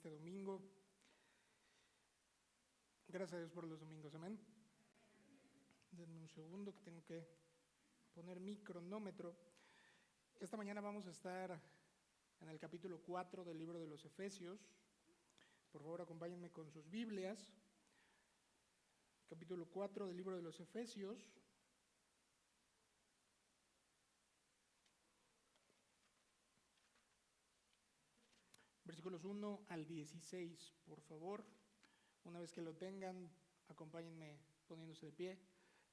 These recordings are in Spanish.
este domingo. Gracias a Dios por los domingos, amén. Denme un segundo que tengo que poner mi cronómetro. Esta mañana vamos a estar en el capítulo 4 del libro de los Efesios. Por favor, acompáñenme con sus Biblias. Capítulo 4 del libro de los Efesios. Versículos 1 al 16, por favor. Una vez que lo tengan, acompáñenme poniéndose de pie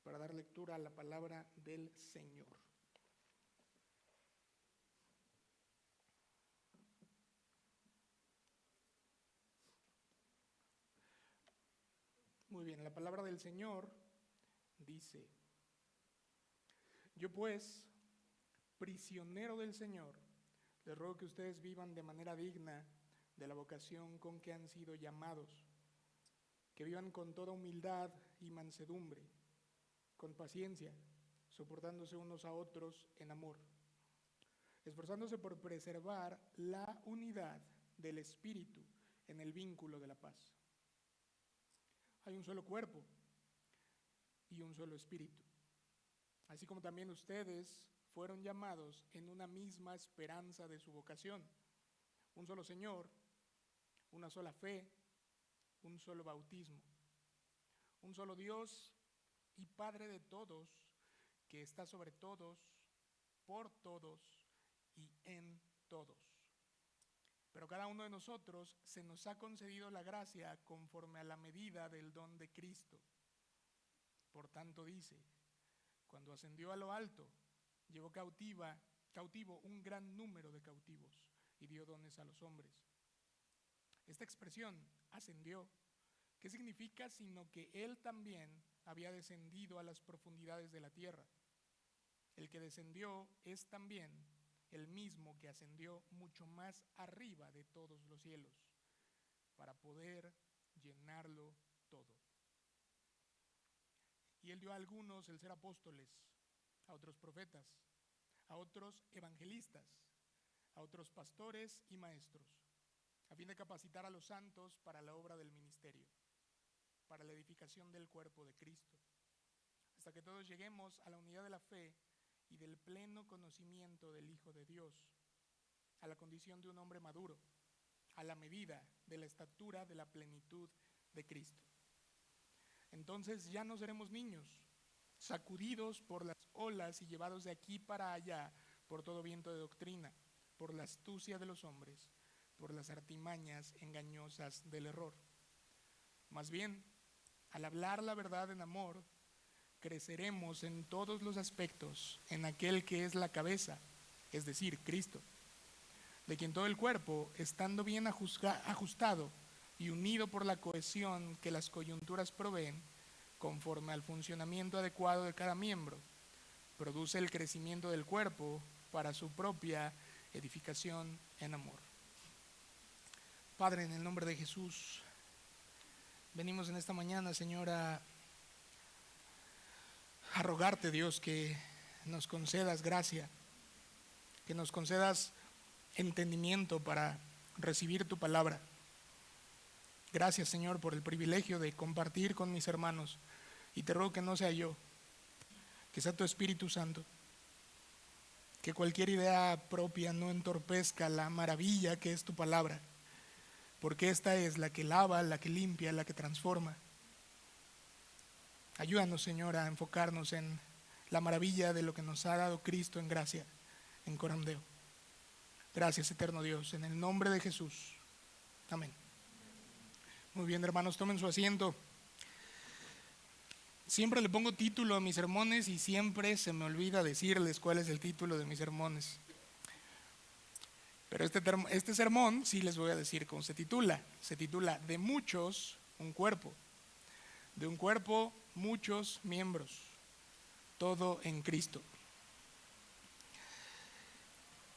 para dar lectura a la palabra del Señor. Muy bien, la palabra del Señor dice: Yo pues, prisionero del Señor, les ruego que ustedes vivan de manera digna de la vocación con que han sido llamados, que vivan con toda humildad y mansedumbre, con paciencia, soportándose unos a otros en amor, esforzándose por preservar la unidad del Espíritu en el vínculo de la paz. Hay un solo cuerpo y un solo Espíritu, así como también ustedes fueron llamados en una misma esperanza de su vocación, un solo Señor, una sola fe, un solo bautismo, un solo Dios y Padre de todos, que está sobre todos, por todos y en todos. Pero cada uno de nosotros se nos ha concedido la gracia conforme a la medida del don de Cristo. Por tanto dice, cuando ascendió a lo alto, llevó cautivo un gran número de cautivos y dio dones a los hombres. Esta expresión, ascendió, ¿qué significa? Sino que Él también había descendido a las profundidades de la tierra. El que descendió es también el mismo que ascendió mucho más arriba de todos los cielos, para poder llenarlo todo. Y Él dio a algunos el ser apóstoles, a otros profetas, a otros evangelistas, a otros pastores y maestros, a fin de capacitar a los santos para la obra del ministerio, para la edificación del cuerpo de Cristo, hasta que todos lleguemos a la unidad de la fe y del pleno conocimiento del Hijo de Dios, a la condición de un hombre maduro, a la medida de la estatura de la plenitud de Cristo. Entonces ya no seremos niños, sacudidos por las olas y llevados de aquí para allá por todo viento de doctrina, por la astucia de los hombres, por las artimañas engañosas del error. Más bien, al hablar la verdad en amor, creceremos en todos los aspectos en aquel que es la cabeza, es decir, Cristo, de quien todo el cuerpo, estando bien ajustado y unido por la cohesión que las coyunturas proveen, conforme al funcionamiento adecuado de cada miembro, produce el crecimiento del cuerpo para su propia edificación en amor. Padre, en el nombre de Jesús, venimos en esta mañana, Señor, a rogarte, Dios, que nos concedas gracia, que nos concedas entendimiento para recibir tu palabra. Gracias, Señor, por el privilegio de compartir con mis hermanos, y te ruego que no sea yo, que sea tu Espíritu Santo, que cualquier idea propia no entorpezca la maravilla que es tu palabra, porque esta es la que lava, la que limpia, la que transforma. Ayúdanos, Señor, a enfocarnos en la maravilla de lo que nos ha dado Cristo en gracia, en Coram Deo. Gracias, eterno Dios, en el nombre de Jesús. Amén. Muy bien, hermanos, tomen su asiento. Siempre le pongo título a mis sermones y siempre se me olvida decirles cuál es el título de mis sermones. Pero este sermón sí les voy a decir cómo se titula. Se titula De muchos, un cuerpo. De un cuerpo, muchos miembros. Todo en Cristo.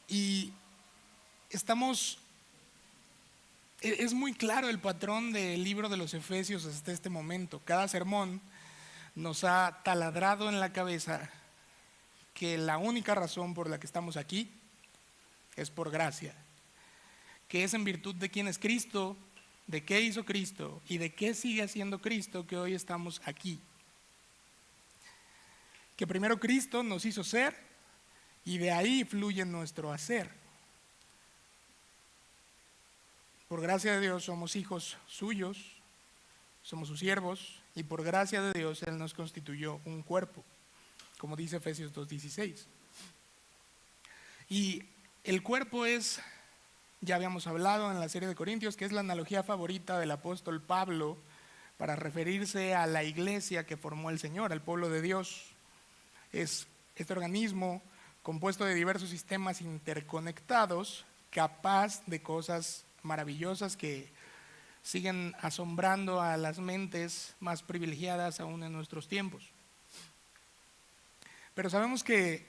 Y es muy claro el patrón del libro de los Efesios hasta este momento. Cada sermón nos ha taladrado en la cabeza que la única razón por la que estamos aquí es por gracia, que es en virtud de quién es Cristo, de qué hizo Cristo y de qué sigue haciendo Cristo que hoy estamos aquí. Que primero Cristo nos hizo ser y de ahí fluye nuestro hacer. Por gracia de Dios somos hijos suyos, somos sus siervos y por gracia de Dios Él nos constituyó un cuerpo, como dice Efesios 2:16. Y el cuerpo es, ya habíamos hablado en la serie de Corintios, que es la analogía favorita del apóstol Pablo para referirse a la iglesia que formó el Señor, al pueblo de Dios. Es este organismo compuesto de diversos sistemas interconectados, capaz de cosas maravillosas que siguen asombrando a las mentes más privilegiadas aún en nuestros tiempos. Pero sabemos que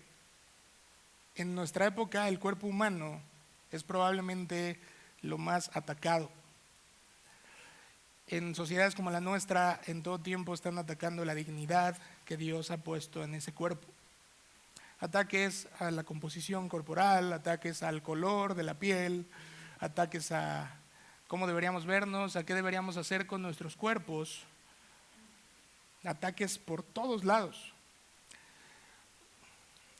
en nuestra época el cuerpo humano es probablemente lo más atacado. En sociedades como la nuestra, en todo tiempo están atacando la dignidad que Dios ha puesto en ese cuerpo. Ataques a la composición corporal, ataques al color de la piel, ataques a cómo deberíamos vernos, a qué deberíamos hacer con nuestros cuerpos, ataques por todos lados.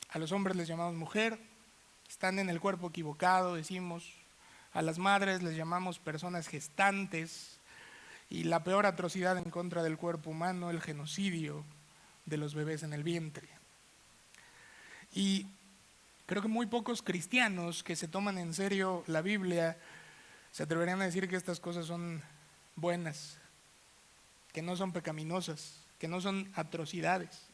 A los hombres les llamamos mujer, están en el cuerpo equivocado, decimos. A las madres les llamamos personas gestantes. Y la peor atrocidad en contra del cuerpo humano, el genocidio de los bebés en el vientre. Y creo que muy pocos cristianos que se toman en serio la Biblia se atreverían a decir que estas cosas son buenas, que no son pecaminosas, que no son atrocidades.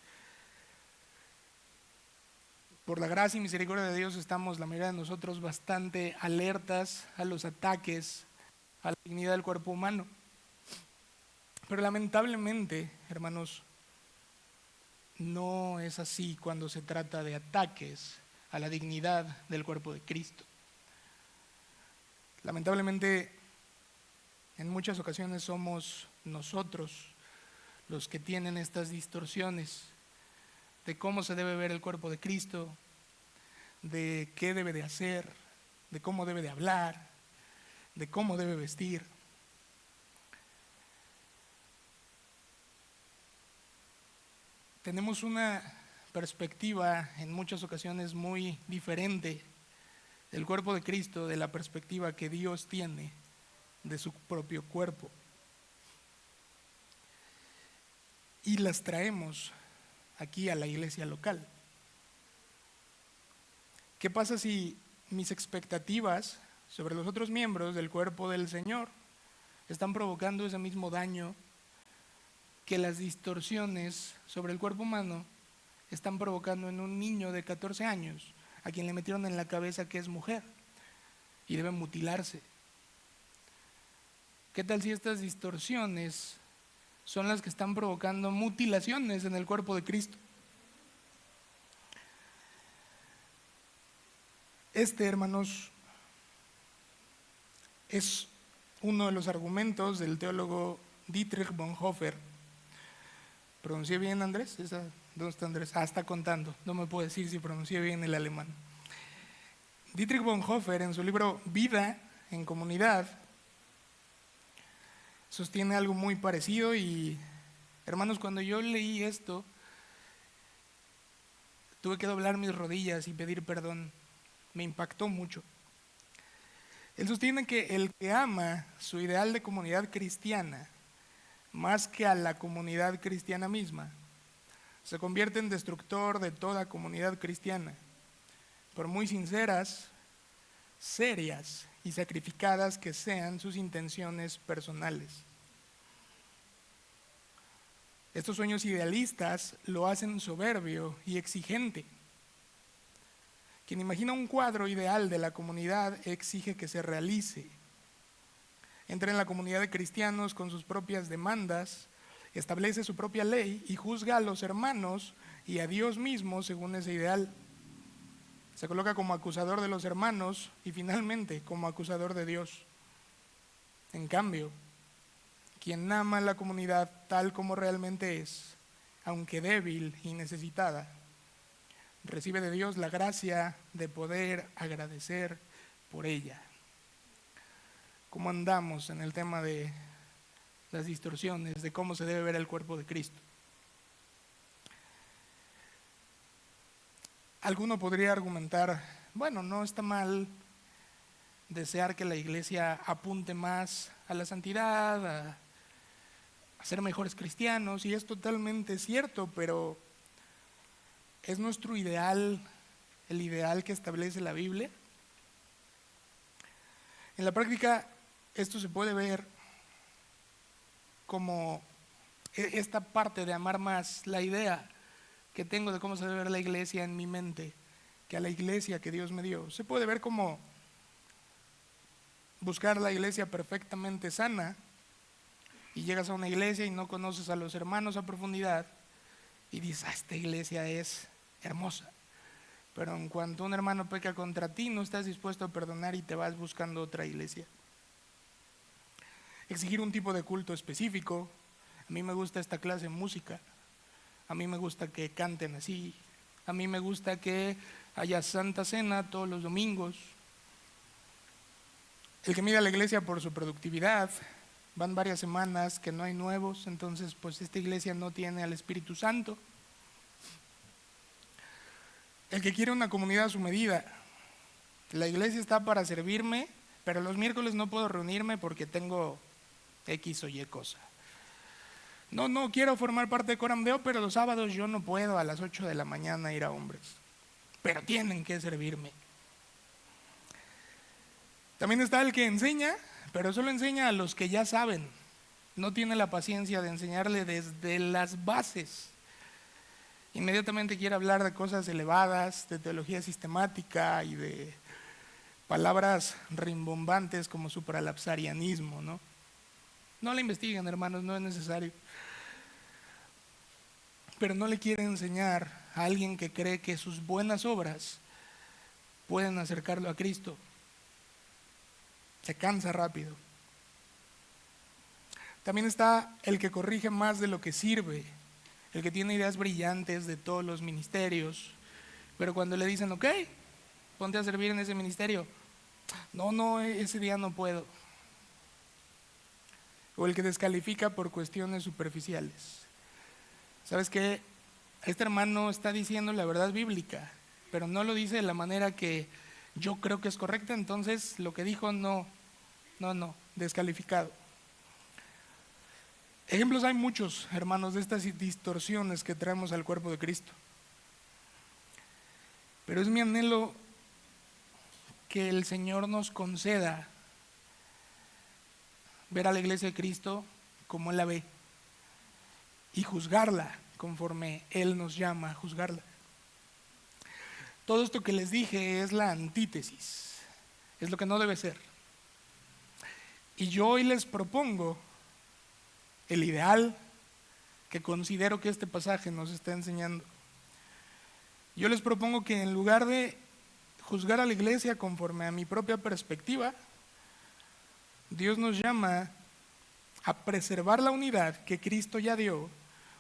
Por la gracia y misericordia de Dios estamos, la mayoría de nosotros, bastante alertas a los ataques a la dignidad del cuerpo humano. Pero lamentablemente, hermanos, no es así cuando se trata de ataques a la dignidad del cuerpo de Cristo. Lamentablemente, en muchas ocasiones somos nosotros los que tienen estas distorsiones de cómo se debe ver el cuerpo de Cristo, de qué debe de hacer, de cómo debe de hablar, de cómo debe vestir. Tenemos una perspectiva en muchas ocasiones muy diferente del cuerpo de Cristo, de la perspectiva que Dios tiene de su propio cuerpo. Y las traemos aquí a la iglesia local. ¿Qué pasa si mis expectativas sobre los otros miembros del cuerpo del Señor están provocando ese mismo daño que las distorsiones sobre el cuerpo humano están provocando en un niño de 14 años a quien le metieron en la cabeza que es mujer y debe mutilarse? ¿Qué tal si estas distorsiones son las que están provocando mutilaciones en el cuerpo de Cristo? Hermanos, es uno de los argumentos del teólogo Dietrich Bonhoeffer. ¿Pronuncié bien, Andrés? ¿Dónde está Andrés? Está contando. No me puedo decir si pronuncié bien el alemán. Dietrich Bonhoeffer, en su libro Vida en Comunidad, sostiene algo muy parecido. Y, hermanos, cuando yo leí esto, tuve que doblar mis rodillas y pedir perdón. Me impactó mucho. Él sostiene que el que ama su ideal de comunidad cristiana más que a la comunidad cristiana misma, se convierte en destructor de toda comunidad cristiana, por muy sinceras, serias y sacrificadas que sean sus intenciones personales. Estos sueños idealistas lo hacen soberbio y exigente. Quien imagina un cuadro ideal de la comunidad exige que se realice. Entra en la comunidad de cristianos con sus propias demandas, establece su propia ley y juzga a los hermanos y a Dios mismo según ese ideal. Se coloca como acusador de los hermanos y finalmente como acusador de Dios. En cambio, quien ama a la comunidad tal como realmente es, aunque débil y necesitada, recibe de Dios la gracia de poder agradecer por ella. cómo andamos en el tema de las distorsiones, de cómo se debe ver el cuerpo de Cristo. Alguno podría argumentar, bueno, no está mal desear que la iglesia apunte más a la santidad, a ser mejores cristianos, y es totalmente cierto, pero ¿es nuestro ideal el ideal que establece la Biblia? En la práctica, esto se puede ver como esta parte de amar más, la idea que tengo de cómo se debe ver la iglesia en mi mente, que a la iglesia que Dios me dio. Se puede ver como buscar la iglesia perfectamente sana, y llegas a una iglesia y no conoces a los hermanos a profundidad y dices, esta iglesia es hermosa. Pero en cuanto un hermano peca contra ti, no estás dispuesto a perdonar y te vas buscando otra iglesia. Exigir un tipo de culto específico. A mí me gusta esta clase de música. A mí me gusta que canten así. A mí me gusta que haya Santa Cena todos los domingos. El que mide a la iglesia por su productividad. Van varias semanas que no hay nuevos, entonces pues esta iglesia no tiene al Espíritu Santo. El que quiere una comunidad a su medida. La iglesia está para servirme, pero los miércoles no puedo reunirme porque tengo X o Y cosa. No quiero formar parte de Coramdeo, pero los sábados yo no puedo a las 8 de la mañana ir a hombres. Pero tienen que servirme. También está el que enseña, pero solo enseña a los que ya saben. No tiene la paciencia de enseñarle desde las bases. Inmediatamente quiere hablar de cosas elevadas, de teología sistemática y de palabras rimbombantes como supralapsarianismo, ¿no? No la investiguen, hermanos, no es necesario. Pero no le quiere enseñar a alguien que cree que sus buenas obras pueden acercarlo a Cristo. Se cansa rápido. También está el que corrige más de lo que sirve, el que tiene ideas brillantes de todos los ministerios, pero cuando le dicen, ok, ponte a servir en ese ministerio, no, ese día no puedo. O el que descalifica por cuestiones superficiales. ¿Sabes qué? Este hermano está diciendo la verdad bíblica, pero no lo dice de la manera que yo creo que es correcta, entonces lo que dijo no, descalificado. Ejemplos hay muchos, hermanos, de estas distorsiones que traemos al cuerpo de Cristo. Pero es mi anhelo que el Señor nos conceda ver a la iglesia de Cristo como Él la ve y juzgarla conforme Él nos llama a juzgarla. Todo esto que les dije es la antítesis, es lo que no debe ser. Y yo hoy les propongo el ideal que considero que este pasaje nos está enseñando. Yo les propongo que en lugar de juzgar a la iglesia conforme a mi propia perspectiva, Dios nos llama a preservar la unidad que Cristo ya dio,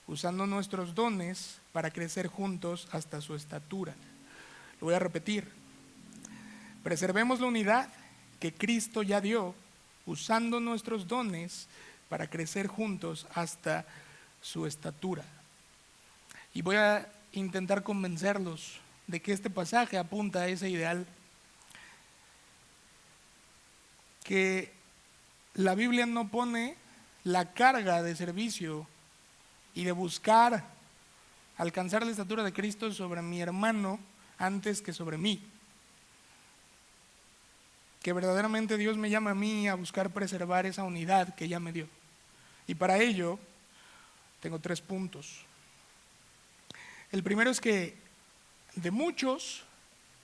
usando nuestros dones para crecer juntos hasta su estatura. Lo voy a repetir. Preservemos la unidad que Cristo ya dio, usando nuestros dones para crecer juntos hasta su estatura. Y voy a intentar convencerlos de que este pasaje apunta a ese ideal, que la Biblia no pone la carga de servicio y de buscar alcanzar la estatura de Cristo sobre mi hermano antes que sobre mí. Que verdaderamente Dios me llama a mí a buscar preservar esa unidad que ya me dio. Y para ello tengo 3 puntos. El primero es que de muchos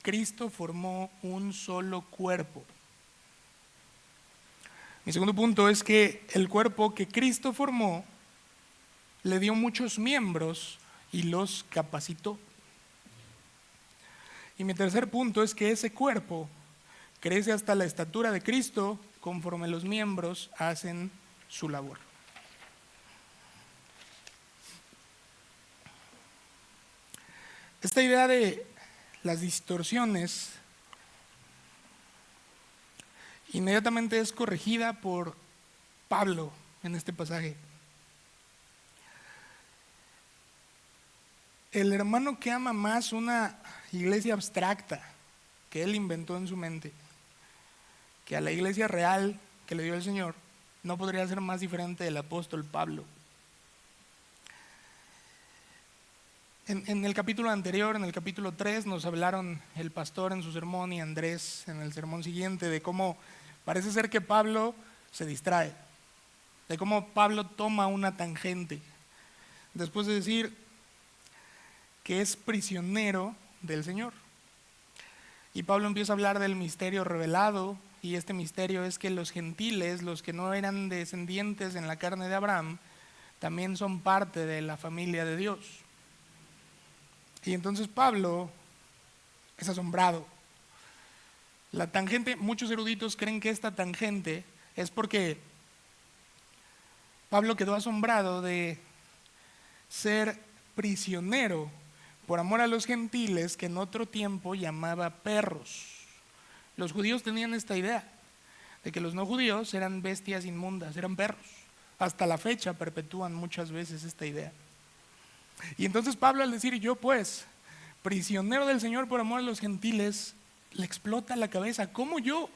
Cristo formó un solo cuerpo. Mi segundo punto es que el cuerpo que Cristo formó le dio muchos miembros y los capacitó. Y mi tercer punto es que ese cuerpo crece hasta la estatura de Cristo conforme los miembros hacen su labor. Esta idea de las distorsiones inmediatamente es corregida por Pablo en este pasaje. El hermano que ama más una iglesia abstracta que él inventó en su mente que a la iglesia real que le dio el Señor, no podría ser más diferente del apóstol Pablo. En el capítulo anterior, en el capítulo 3, nos hablaron el pastor en su sermón y Andrés en el sermón siguiente de cómo parece ser que Pablo se distrae, de cómo Pablo toma una tangente, después de decir que es prisionero del Señor. Y Pablo empieza a hablar del misterio revelado, y este misterio es que los gentiles, los que no eran descendientes en la carne de Abraham, también son parte de la familia de Dios. Y entonces Pablo es asombrado. La tangente, muchos eruditos creen que esta tangente es porque Pablo quedó asombrado de ser prisionero por amor a los gentiles que en otro tiempo llamaba perros. Los judíos tenían esta idea de que los no judíos eran bestias inmundas, eran perros. Hasta la fecha perpetúan muchas veces esta idea. Y entonces Pablo, al decir yo pues, prisionero del Señor por amor a los gentiles, le explota la cabeza. ¿Cómo yo,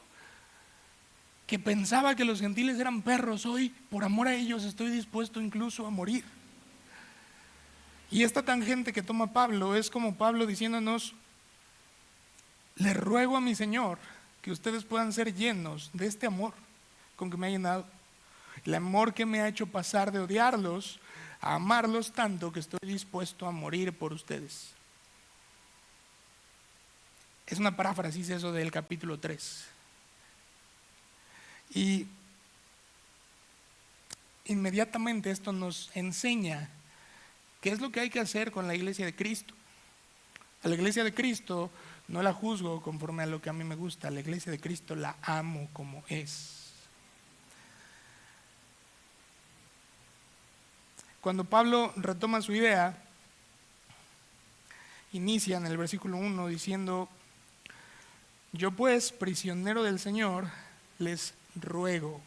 que pensaba que los gentiles eran perros, hoy por amor a ellos estoy dispuesto incluso a morir? Y esta tangente que toma Pablo es como Pablo diciéndonos: le ruego a mi Señor que ustedes puedan ser llenos de este amor con que me ha llenado, el amor que me ha hecho pasar de odiarlos a amarlos tanto que estoy dispuesto a morir por ustedes. Es una paráfrasis eso del capítulo 3. Y inmediatamente esto nos enseña qué es lo que hay que hacer con la iglesia de Cristo. A la iglesia de Cristo no la juzgo conforme a lo que a mí me gusta, a la iglesia de Cristo la amo como es. Cuando Pablo retoma su idea, inicia en el versículo 1 diciendo: yo pues, prisionero del Señor, les ruego.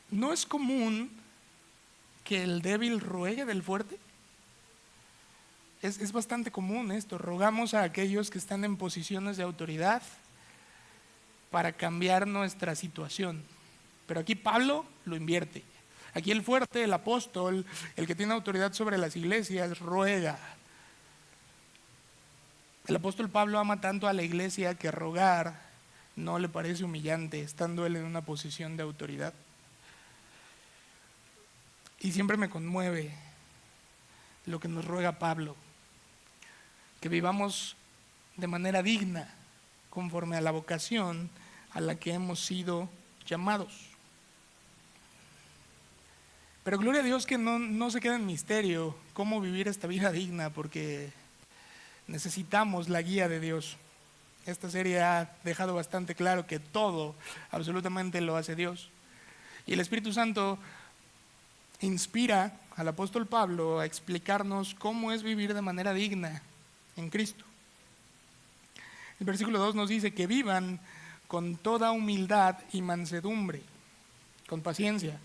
¿No es común que el débil ruegue del fuerte? Es bastante común esto. Rogamos a aquellos que están en posiciones de autoridad para cambiar nuestra situación. Pero aquí Pablo lo invierte. Aquí el fuerte, el apóstol, el que tiene autoridad sobre las iglesias, ruega. El apóstol Pablo ama tanto a la iglesia que rogar no le parece humillante, estando él en una posición de autoridad. Y siempre me conmueve lo que nos ruega Pablo, que vivamos de manera digna, conforme a la vocación a la que hemos sido llamados. Pero gloria a Dios que no se queda en misterio cómo vivir esta vida digna, porque necesitamos la guía de Dios. Esta serie ha dejado bastante claro que todo, absolutamente lo hace Dios. Y el Espíritu Santo inspira al apóstol Pablo a explicarnos cómo es vivir de manera digna en Cristo. El versículo 2 nos dice que vivan con toda humildad y mansedumbre, con paciencia,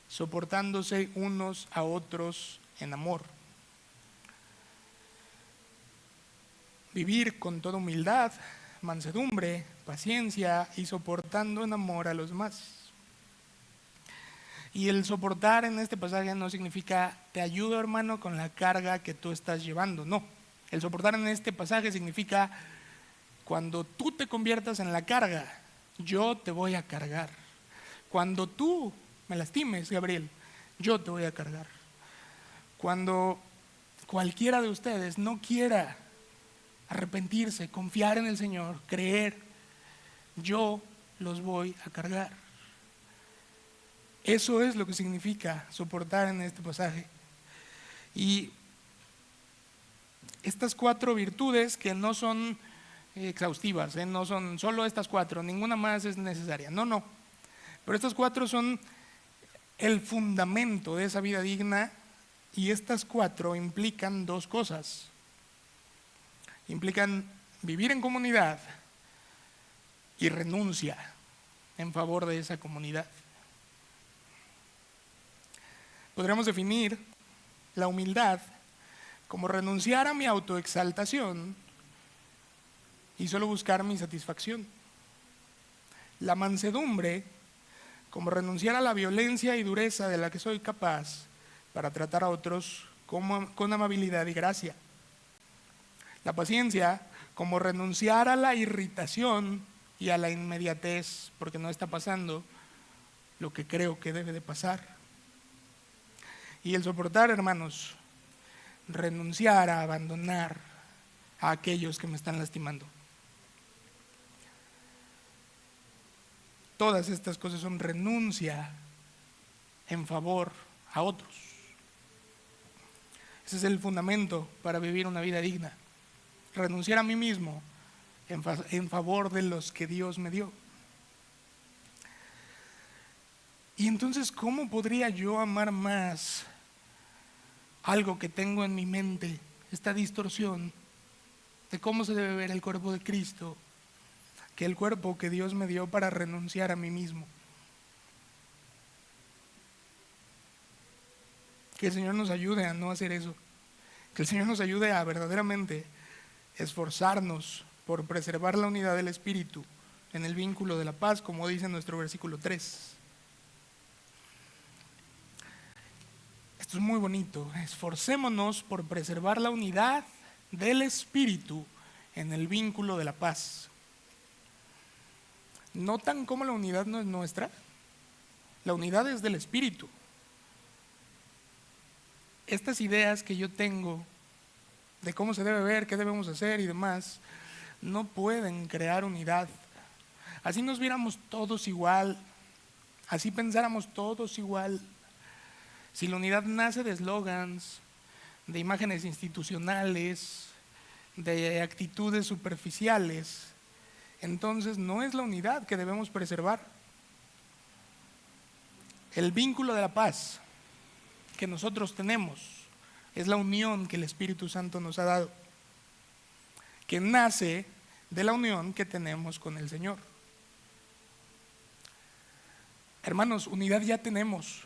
soportándose unos a otros en amor. Vivir con toda humildad, mansedumbre, paciencia y soportando en amor a los demás. Y el soportar en este pasaje no significa te ayudo, hermano, con la carga que tú estás llevando. No, el soportar en este pasaje significa cuando tú te conviertas en la carga, yo te voy a cargar. Cuando tú me lastimes, Gabriel, yo te voy a cargar. Cuando cualquiera de ustedes no quiera arrepentirse, confiar en el Señor, creer, yo los voy a cargar. Eso es lo que significa soportar en este pasaje. Y estas 4 virtudes que no son exhaustivas, no son solo estas 4, ninguna más es necesaria, no. Pero estas 4 son el fundamento de esa vida digna, y estas 4 implican 2 cosas. Implican vivir en comunidad y renuncia en favor de esa comunidad. Podríamos definir la humildad como renunciar a mi autoexaltación y solo buscar mi satisfacción. La mansedumbre como renunciar a la violencia y dureza de la que soy capaz para tratar a otros con amabilidad y gracia. La paciencia como renunciar a la irritación y a la inmediatez porque no está pasando lo que creo que debe de pasar. Y el soportar, hermanos, renunciar a abandonar a aquellos que me están lastimando. Todas estas cosas son renuncia en favor a otros. Ese es el fundamento para vivir una vida digna. Renunciar a mí mismo en favor de los que Dios me dio. Y entonces, ¿cómo podría yo amar más algo que tengo en mi mente, esta distorsión de cómo se debe ver el cuerpo de Cristo, que el cuerpo que Dios me dio para renunciar a mí mismo? Que el Señor nos ayude a no hacer eso. Que el Señor nos ayude a verdaderamente esforzarnos por preservar la unidad del Espíritu en el vínculo de la paz, como dice nuestro versículo 3. Esto es muy bonito. Esforcémonos por preservar la unidad del Espíritu en el vínculo de la paz. ¿Notan cómo la unidad no es nuestra? La unidad es del Espíritu. Estas ideas que yo tengo de cómo se debe ver, qué debemos hacer y demás, no pueden crear unidad. Así nos viéramos todos igual, así pensáramos todos igual. Si la unidad nace de eslogans, de imágenes institucionales, de actitudes superficiales, entonces no es la unidad que debemos preservar. El vínculo de la paz que nosotros tenemos es la unión que el Espíritu Santo nos ha dado, que nace de la unión que tenemos con el Señor. Hermanos, unidad ya tenemos.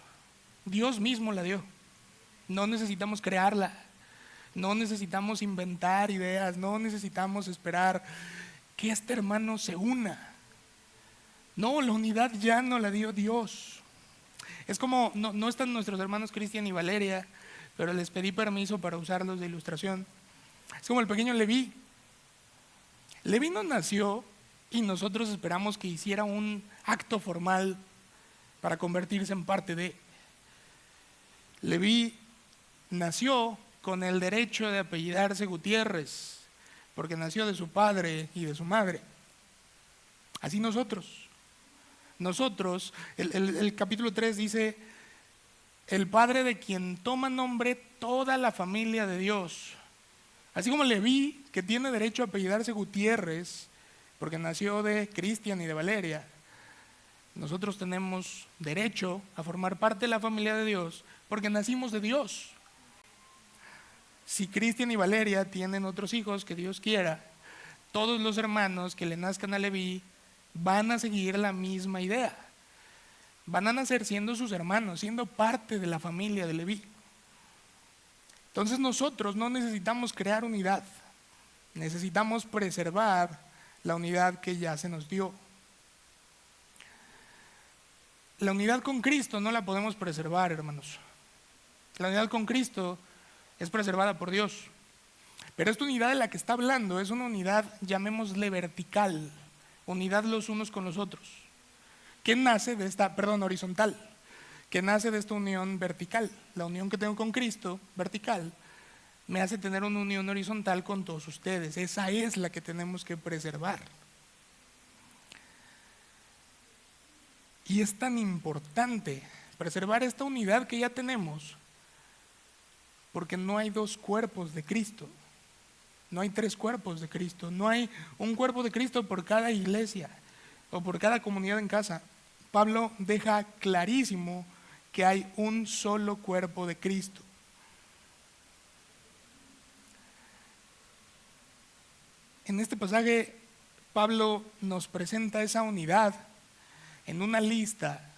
Dios mismo la dio. No necesitamos crearla. No necesitamos inventar ideas. No necesitamos esperar que este hermano se una. No, la unidad ya no la dio Dios. Es como, no están nuestros hermanos Cristian y Valeria, pero les pedí permiso para usarlos de ilustración. Es como el pequeño Leví. Leví no nació y nosotros esperamos que hiciera un acto formal para convertirse en parte de. Leví nació con el derecho de apellidarse Gutiérrez, porque nació de su padre y de su madre. Así nosotros, el capítulo 3 dice, el padre de quien toma nombre toda la familia de Dios. Así como Leví, que tiene derecho a apellidarse Gutiérrez, porque nació de Cristian y de Valeria, nosotros tenemos derecho a formar parte de la familia de Dios, porque nacimos de Dios. Si Cristian y Valeria tienen otros hijos, que Dios quiera, todos los hermanos que le nazcan a Leví van a seguir la misma idea. Van a nacer siendo sus hermanos, siendo parte de la familia de Leví. Entonces nosotros no necesitamos crear unidad, necesitamos preservar la unidad que ya se nos dio. La unidad con Cristo no la podemos preservar, hermanos. La unidad con Cristo es preservada por Dios. Pero esta unidad de la que está hablando es una unidad, llamémosle vertical, unidad los unos con los otros, que nace de horizontal, que nace de esta unión vertical. La unión que tengo con Cristo, vertical, me hace tener una unión horizontal con todos ustedes. Esa es la que tenemos que preservar. Y es tan importante preservar esta unidad que ya tenemos, porque no hay dos cuerpos de Cristo, no hay tres cuerpos de Cristo, no hay un cuerpo de Cristo por cada iglesia o por cada comunidad en casa. Pablo deja clarísimo que hay un solo cuerpo de Cristo. En este pasaje, Pablo nos presenta esa unidad en una lista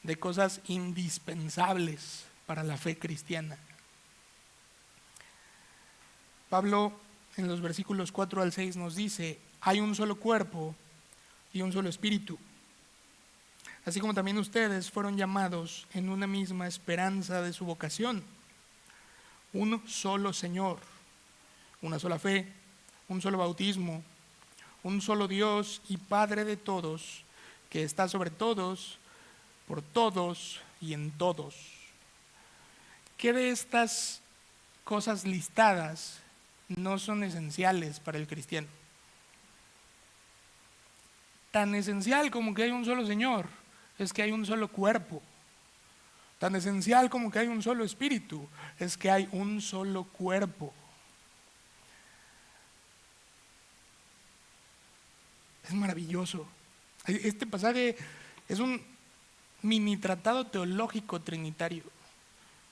de cosas indispensables para la fe cristiana. Pablo en los versículos 4 al 6 nos dice: hay un solo cuerpo y un solo espíritu, así como también ustedes fueron llamados en una misma esperanza de su vocación. Un solo Señor, una sola fe, un solo bautismo, un solo Dios y Padre de todos, que está sobre todos, por todos y en todos. ¿Qué de estas cosas listadas no son esenciales para el cristiano? Tan esencial como que hay un solo Señor es que hay un solo cuerpo. Tan esencial como que hay un solo espíritu es que hay un solo cuerpo. Es maravilloso. Este pasaje es un mini tratado teológico trinitario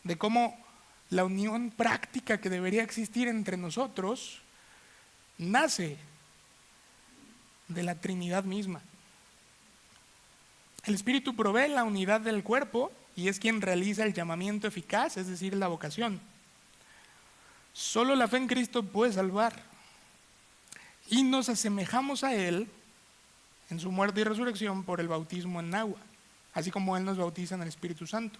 de cómo la unión práctica que debería existir entre nosotros nace de la Trinidad misma. El Espíritu provee la unidad del cuerpo y es quien realiza el llamamiento eficaz, es decir, la vocación. Solo la fe en Cristo puede salvar. Y nos asemejamos a Él en su muerte y resurrección por el bautismo en agua, así como Él nos bautiza en el Espíritu Santo.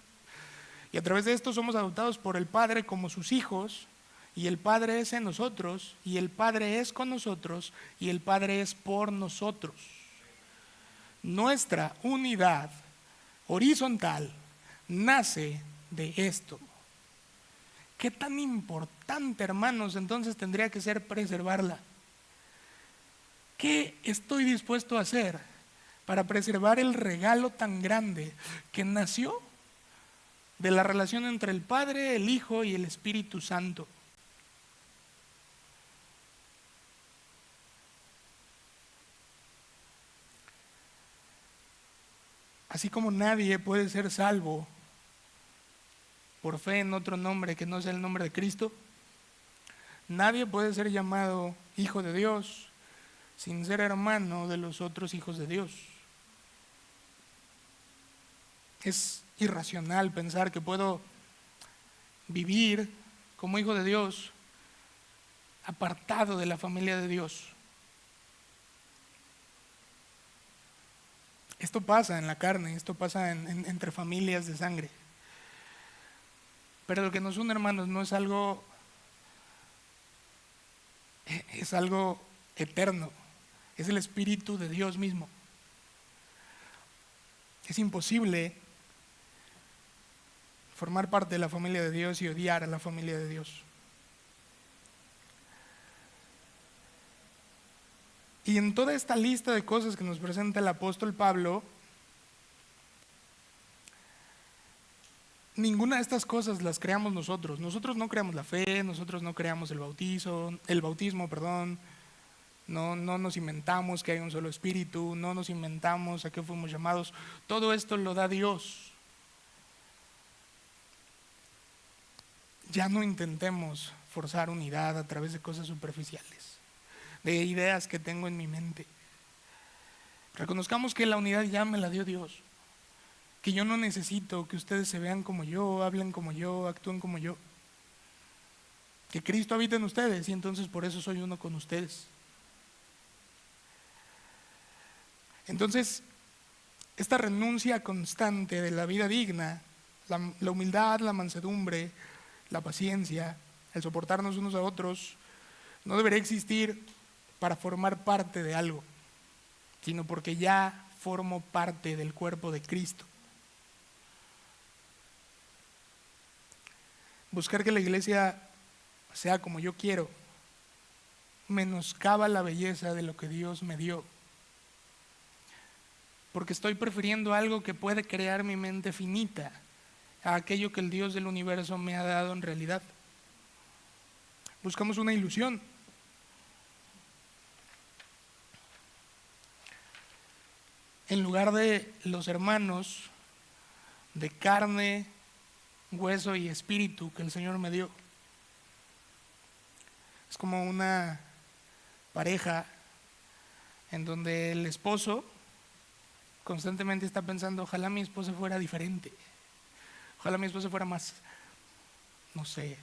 Y a través de esto somos adoptados por el Padre como sus hijos, y el Padre es en nosotros, y el Padre es con nosotros, y el Padre es por nosotros. Nuestra unidad horizontal nace de esto. ¿Qué tan importante, hermanos, entonces tendría que ser preservarla? ¿Qué estoy dispuesto a hacer para preservar el regalo tan grande que nació de la relación entre el Padre, el Hijo y el Espíritu Santo? Así como nadie puede ser salvo por fe en otro nombre que no sea el nombre de Cristo, nadie puede ser llamado hijo de Dios sin ser hermano de los otros hijos de Dios. Es irracional pensar que puedo vivir como hijo de Dios apartado de la familia de Dios. Esto pasa en la carne, esto pasa entre familias de sangre. Pero lo que nos une, hermanos, no es algo, es algo eterno, es el Espíritu de Dios mismo. Es imposible formar parte de la familia de Dios y odiar a la familia de Dios. Y en toda esta lista de cosas que nos presenta el apóstol Pablo, ninguna de estas cosas las creamos nosotros. Nosotros no creamos la fe, nosotros no creamos el bautismo, no nos inventamos que hay un solo espíritu, no nos inventamos a qué fuimos llamados. Todo esto lo da Dios. Ya no intentemos forzar unidad a través de cosas superficiales, de ideas que tengo en mi mente. Reconozcamos que la unidad ya me la dio Dios, que yo no necesito que ustedes se vean como yo, hablen como yo, actúen como yo, que Cristo habita en ustedes y entonces por eso soy uno con ustedes. Entonces, esta renuncia constante de la vida digna, la humildad, la mansedumbre, la paciencia, el soportarnos unos a otros, no debería existir para formar parte de algo, sino porque ya formo parte del cuerpo de Cristo. Buscar que la iglesia sea como yo quiero menoscaba la belleza de lo que Dios me dio, porque estoy prefiriendo algo que puede crear mi mente finita a aquello que el Dios del universo me ha dado en realidad. Buscamos una ilusión. En lugar de los hermanos de carne, hueso y espíritu que el Señor me dio. Es como una pareja en donde el esposo constantemente está pensando, ojalá mi esposa fuera diferente, ojalá mi esposa fuera más, no sé,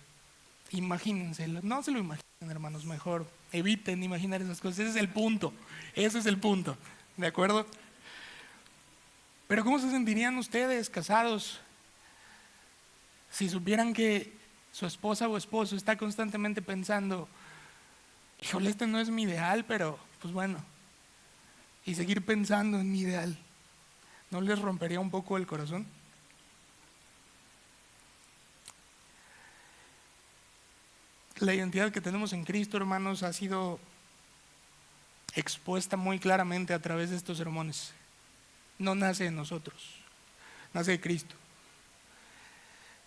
imagínense, no se lo imaginen, hermanos, mejor eviten imaginar esas cosas. Ese es el punto, ¿de acuerdo? Pero ¿cómo se sentirían ustedes casados si supieran que su esposa o esposo está constantemente pensando, híjole, este no es mi ideal, pero pues bueno, y seguir pensando en mi ideal? ¿No les rompería un poco el corazón? La identidad que tenemos en Cristo, hermanos, ha sido expuesta muy claramente a través de estos sermones. No nace de nosotros, nace de Cristo.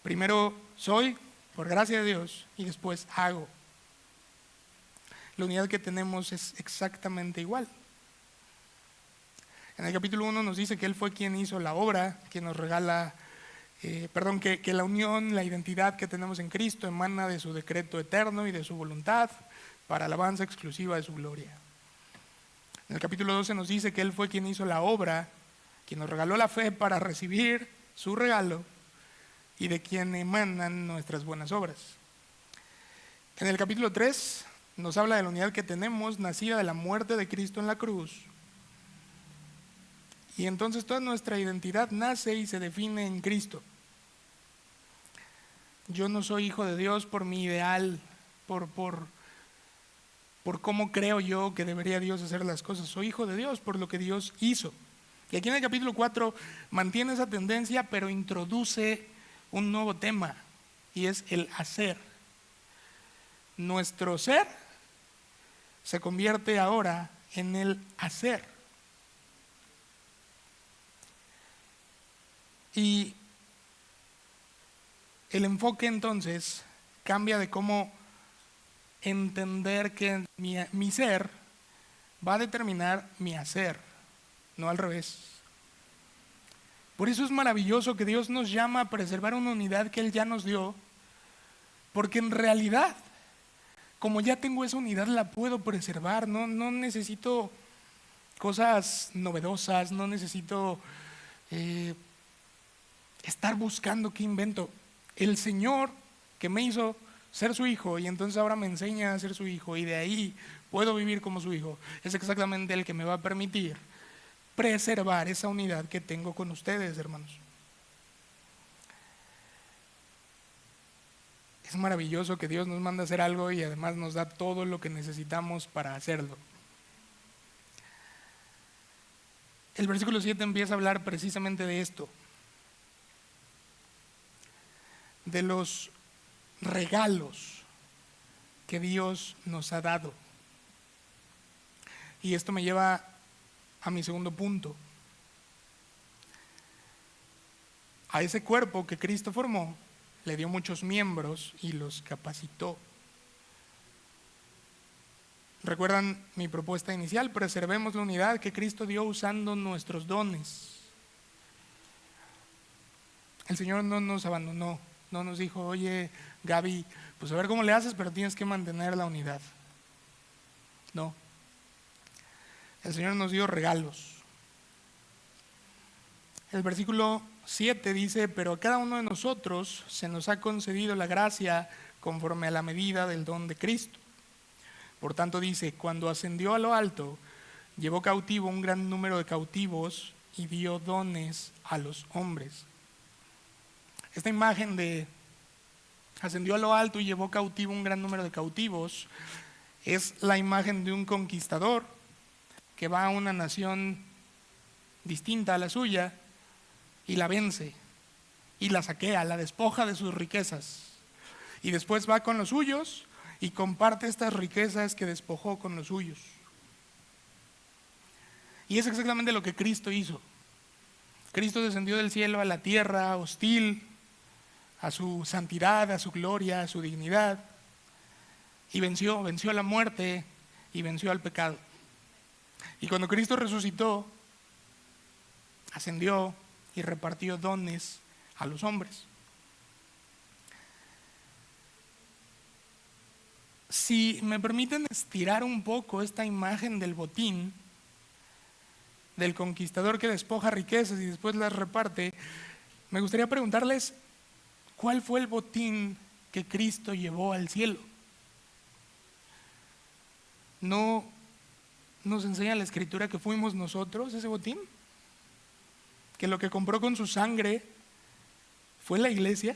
Primero soy, por gracia de Dios, y después hago. La unidad que tenemos es exactamente igual. En el capítulo 1 nos dice que Él fue quien hizo la obra, quien nos regala, que la unión, la identidad que tenemos en Cristo emana de su decreto eterno y de su voluntad para alabanza exclusiva de su gloria. En el capítulo 12 nos dice que Él fue quien hizo la obra, quien nos regaló la fe para recibir su regalo y de quien emanan nuestras buenas obras. En el capítulo 3 nos habla de la unidad que tenemos nacida de la muerte de Cristo en la cruz. Y entonces toda nuestra identidad nace y se define en Cristo. Yo no soy hijo de Dios por mi ideal, por cómo creo yo que debería Dios hacer las cosas. Soy hijo de Dios por lo que Dios hizo. Y aquí en el capítulo 4 mantiene esa tendencia, pero introduce un nuevo tema, y es el hacer. Nuestro ser se convierte ahora en el hacer. Y el enfoque entonces cambia de cómo entender que mi ser va a determinar mi hacer, no al revés. Por eso es maravilloso que Dios nos llama a preservar una unidad que Él ya nos dio, porque en realidad, como ya tengo esa unidad, la puedo preservar. No necesito cosas novedosas, no necesito estar buscando qué invento. El Señor que me hizo ser su hijo y entonces ahora me enseña a ser su hijo y de ahí puedo vivir como su hijo, es exactamente el que me va a permitir preservar esa unidad que tengo con ustedes, hermanos. Es maravilloso que Dios nos manda a hacer algo y además nos da todo lo que necesitamos para hacerlo. El versículo 7 empieza a hablar precisamente de esto, de los regalos que Dios nos ha dado. Y esto me lleva a mi segundo punto. A ese cuerpo que Cristo formó, le dio muchos miembros y los capacitó. ¿Recuerdan mi propuesta inicial? Preservemos la unidad que Cristo dio usando nuestros dones. El Señor no nos abandonó, no nos dijo, oye, Gaby, pues a ver cómo le haces, pero tienes que mantener la unidad. No. El Señor nos dio regalos. El versículo 7 dice, pero a cada uno de nosotros se nos ha concedido la gracia conforme a la medida del don de Cristo. Por tanto dice, cuando ascendió a lo alto, llevó cautivo un gran número de cautivos y dio dones a los hombres. Esta imagen de ascendió a lo alto y llevó cautivo un gran número de cautivos es la imagen de un conquistador que va a una nación distinta a la suya y la vence y la saquea, la despoja de sus riquezas y después va con los suyos y comparte estas riquezas que despojó con los suyos. Y es exactamente lo que Cristo hizo. Cristo descendió del cielo a la tierra hostil a su santidad, a su gloria, a su dignidad, y venció la muerte y venció al pecado. Y cuando Cristo resucitó, ascendió y repartió dones a los hombres. Si me permiten estirar un poco esta imagen del botín, del conquistador que despoja riquezas y después las reparte, me gustaría preguntarles, ¿cuál fue el botín que Cristo llevó al cielo? ¿No nos enseña la Escritura que fuimos nosotros ese botín? ¿Que lo que compró con su sangre fue la iglesia?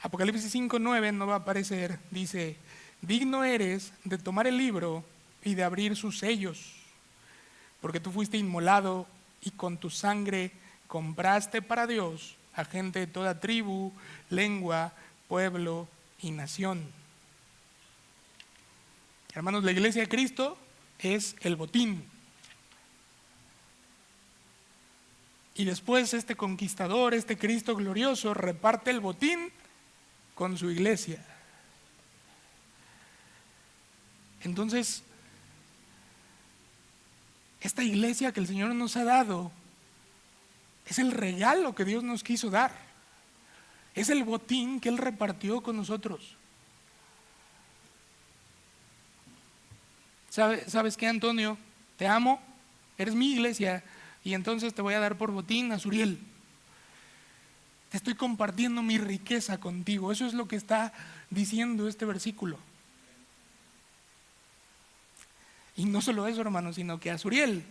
Apocalipsis 5:9 no va a aparecer, dice: digno eres de tomar el libro y de abrir sus sellos, porque tú fuiste inmolado y con tu sangre compraste para Dios a gente de toda tribu, lengua, pueblo y nación. Hermanos, la iglesia de Cristo es el botín. Y después este conquistador, este Cristo glorioso, reparte el botín con su iglesia. Entonces, esta iglesia que el Señor nos ha dado es el regalo que Dios nos quiso dar. Es el botín que Él repartió con nosotros. ¿Sabes qué, Antonio? Te amo, eres mi iglesia, y entonces te voy a dar por botín a Suriel. Te estoy compartiendo mi riqueza contigo. Eso es lo que está diciendo este versículo. Y no solo eso, hermanos, sino que a Suriel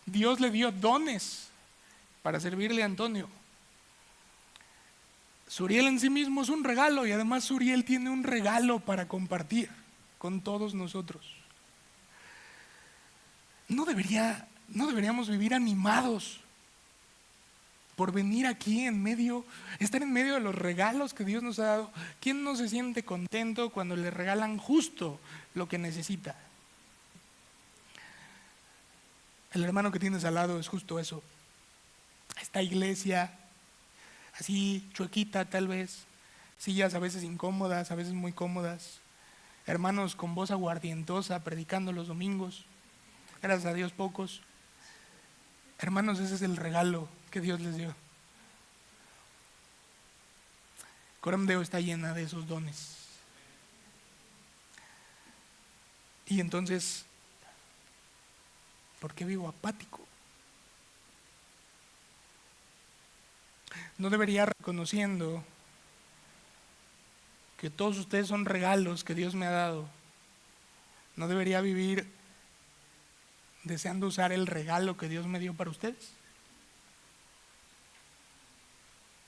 Dios le dio dones para servirle a Antonio. Suriel en sí mismo es un regalo, y además Suriel tiene un regalo para compartir con todos nosotros. No deberíamos vivir animados por venir aquí estar en medio de los regalos que Dios nos ha dado. ¿Quién no se siente contento cuando le regalan justo lo que necesita? El hermano que tienes al lado es justo eso. Esta iglesia, así chuequita tal vez, sillas a veces incómodas, a veces muy cómodas, hermanos con voz aguardientosa predicando los domingos, gracias a Dios pocos. Hermanos, ese es el regalo que Dios les dio. Coram Deo está llena de esos dones. Y entonces, ¿por qué vivo apático? No debería, reconociendo que todos ustedes son regalos que Dios me ha dado, no debería vivir deseando usar el regalo que Dios me dio para ustedes.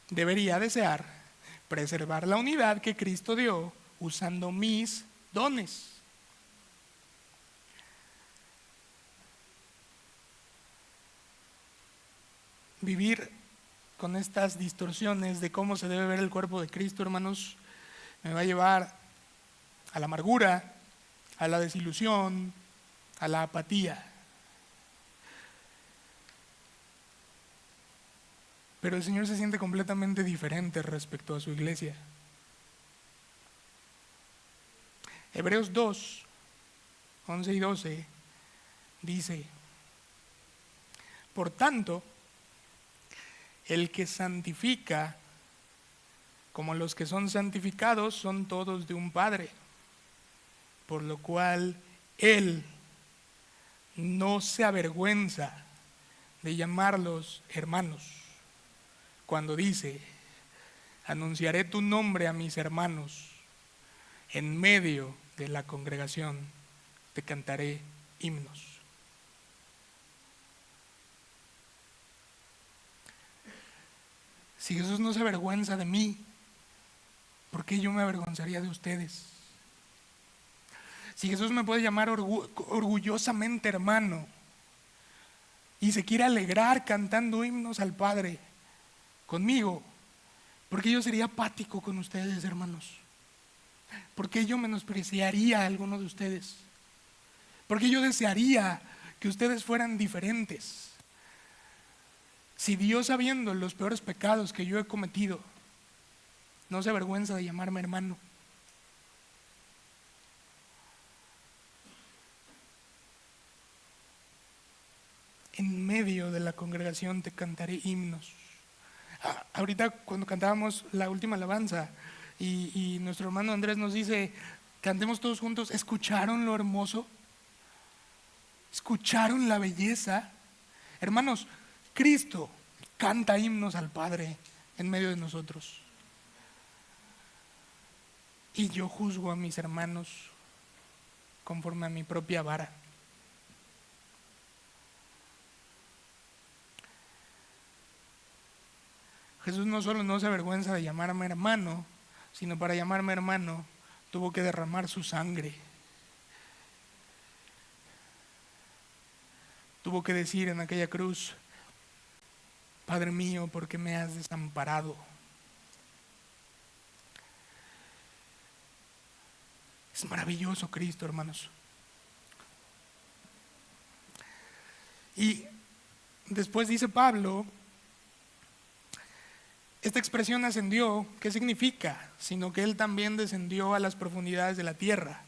Debería desear preservar la unidad que Cristo dio usando mis dones. Vivir con estas distorsiones de cómo se debe ver el cuerpo de Cristo, hermanos, me va a llevar a la amargura, a la desilusión, a la apatía. Pero el Señor se siente completamente diferente respecto a su iglesia. Hebreos 2, 11 y 12 dice: por tanto, el que santifica, como los que son santificados, son todos de un Padre, por lo cual Él no se avergüenza de llamarlos hermanos, cuando dice: anunciaré tu nombre a mis hermanos, en medio de la congregación te cantaré himnos. Si Jesús no se avergüenza de mí, ¿por qué yo me avergonzaría de ustedes? Si Jesús me puede llamar orgullosamente hermano y se quiere alegrar cantando himnos al Padre conmigo, ¿por qué yo sería apático con ustedes, hermanos? ¿Por qué yo menospreciaría a alguno de ustedes? ¿Por qué yo desearía que ustedes fueran diferentes? Si Dios, sabiendo los peores pecados que yo he cometido, no se avergüenza de llamarme hermano. En medio de la congregación te cantaré himnos. Ahorita cuando cantábamos la última alabanza y nuestro hermano Andrés nos dice: cantemos todos juntos. ¿Escucharon lo hermoso? ¿Escucharon la belleza? Hermanos, Cristo canta himnos al Padre en medio de nosotros. Y yo juzgo a mis hermanos conforme a mi propia vara. Jesús no solo no se avergüenza de llamarme hermano, sino para llamarme hermano tuvo que derramar su sangre. Tuvo que decir en aquella cruz: Padre mío, ¿por qué me has desamparado? Es maravilloso Cristo, hermanos. Y después dice Pablo, esta expresión ascendió, ¿qué significa? Sino que Él también descendió a las profundidades de la tierra.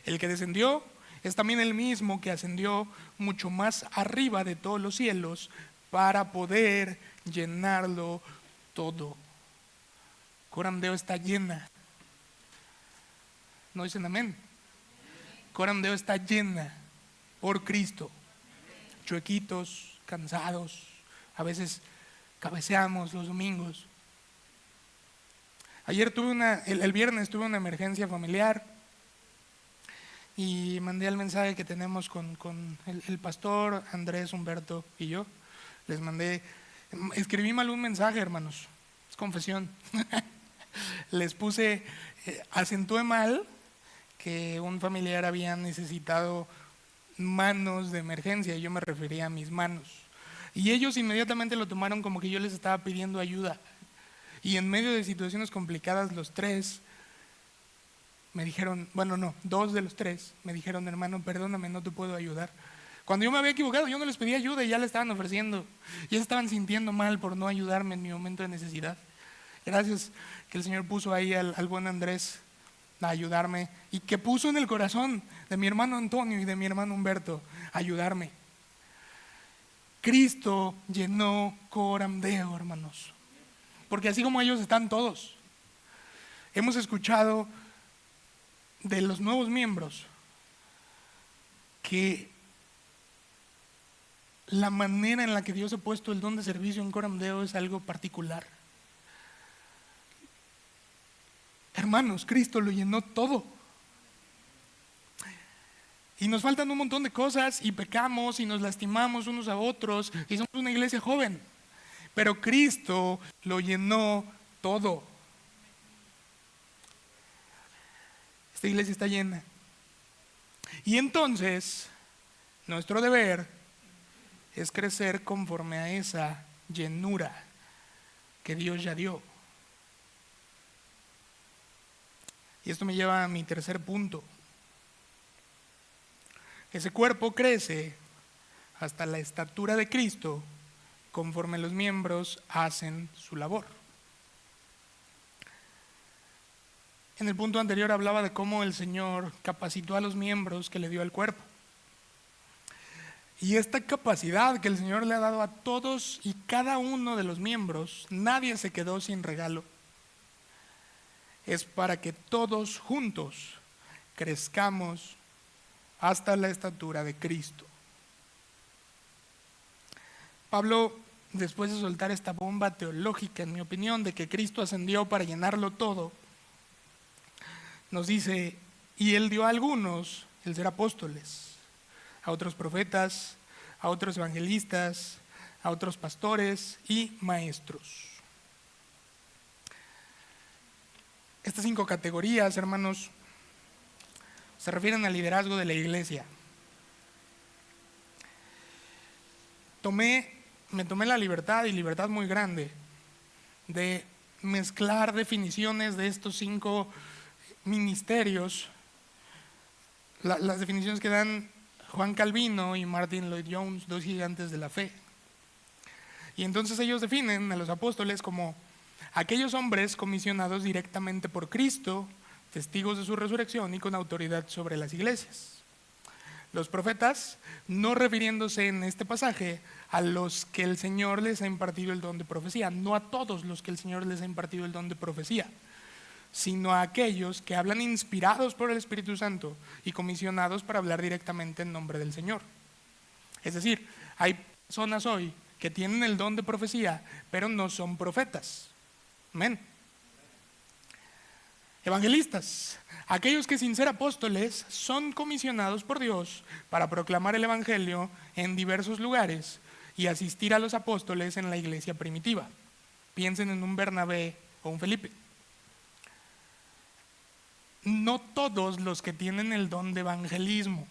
El que descendió es también el mismo que ascendió mucho más arriba de todos los cielos para poder llenarlo todo. Coram Deo está llena. ¿No dicen amén? Coram Deo está llena por Cristo. Chuequitos, cansados, a veces cabeceamos los domingos. Ayer el viernes tuve una emergencia familiar y mandé el mensaje que tenemos con el pastor Andrés, Humberto y yo. Les mandé, escribí mal un mensaje, hermanos, es confesión. Les puse, acentué mal que un familiar había necesitado manos de emergencia y yo me refería a mis manos. Y ellos inmediatamente lo tomaron como que yo les estaba pidiendo ayuda. Y en medio de situaciones complicadas, los tres me dijeron, bueno, no, dos de los tres me dijeron: hermano, perdóname, no te puedo ayudar. Cuando yo me había equivocado, yo no les pedí ayuda y ya la estaban ofreciendo. Ya se estaban sintiendo mal por no ayudarme en mi momento de necesidad. Gracias que el Señor puso ahí al buen Andrés a ayudarme, y que puso en el corazón de mi hermano Antonio y de mi hermano Humberto ayudarme. Cristo llenó Coram Deo, hermanos, porque así como ellos están todos. Hemos escuchado de los nuevos miembros que la manera en la que Dios ha puesto el don de servicio en Coram Deo es algo particular. Hermanos, Cristo lo llenó todo. Y nos faltan un montón de cosas y pecamos y nos lastimamos unos a otros y somos una iglesia joven. Pero Cristo lo llenó todo. Esta iglesia está llena. Y entonces, nuestro deber es crecer conforme a esa llenura que Dios ya dio. Y esto me lleva a mi tercer punto. Ese cuerpo crece hasta la estatura de Cristo conforme los miembros hacen su labor. En el punto anterior hablaba de cómo el Señor capacitó a los miembros que le dio al cuerpo. Y esta capacidad que el Señor le ha dado a todos y cada uno de los miembros, nadie se quedó sin regalo. Es para que todos juntos crezcamos hasta la estatura de Cristo. Pablo, después de soltar esta bomba teológica, en mi opinión, de que Cristo ascendió para llenarlo todo, nos dice: y Él dio a algunos el ser apóstoles, a otros profetas, a otros evangelistas, a otros pastores y maestros. Estas 5 categorías, hermanos, se refieren al liderazgo de la iglesia. Me tomé la libertad, y libertad muy grande, de mezclar definiciones de estos 5 ministerios, las definiciones que dan Juan Calvino y Martin Lloyd-Jones, 2 gigantes de la fe. Y entonces ellos definen a los apóstoles como aquellos hombres comisionados directamente por Cristo, testigos de su resurrección y con autoridad sobre las iglesias. Los profetas, no refiriéndose en este pasaje a los que el Señor les ha impartido el don de profecía, no a todos los que el Señor les ha impartido el don de profecía, sino a aquellos que hablan inspirados por el Espíritu Santo y comisionados para hablar directamente en nombre del Señor. Es decir, hay personas hoy que tienen el don de profecía, pero no son profetas. Amén. Evangelistas, aquellos que sin ser apóstoles son comisionados por Dios para proclamar el Evangelio en diversos lugares y asistir a los apóstoles en la iglesia primitiva. Piensen en un Bernabé o un Felipe. No todos los que tienen el don de evangelismo.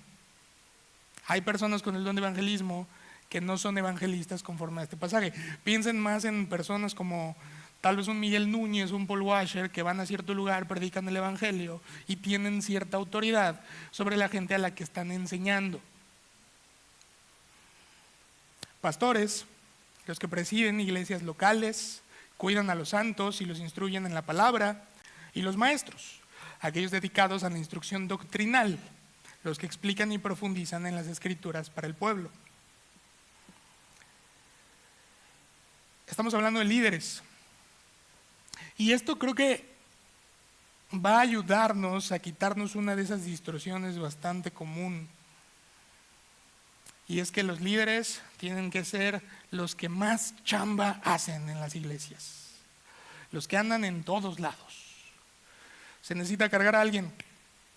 Hay personas con el don de evangelismo que no son evangelistas conforme a este pasaje. Piensen más en personas como tal vez un Miguel Núñez, un Paul Washer, que van a cierto lugar, predican el evangelio y tienen cierta autoridad sobre la gente a la que están enseñando. Pastores, los que presiden iglesias locales, cuidan a los santos y los instruyen en la palabra. Y los maestros, aquellos dedicados a la instrucción doctrinal, los que explican y profundizan en las escrituras para el pueblo. Estamos hablando de líderes. Y esto creo que va a ayudarnos a quitarnos una de esas distorsiones bastante común. Y es que los líderes tienen que ser los que más chamba hacen en las iglesias. Los que andan en todos lados. Se necesita cargar a alguien,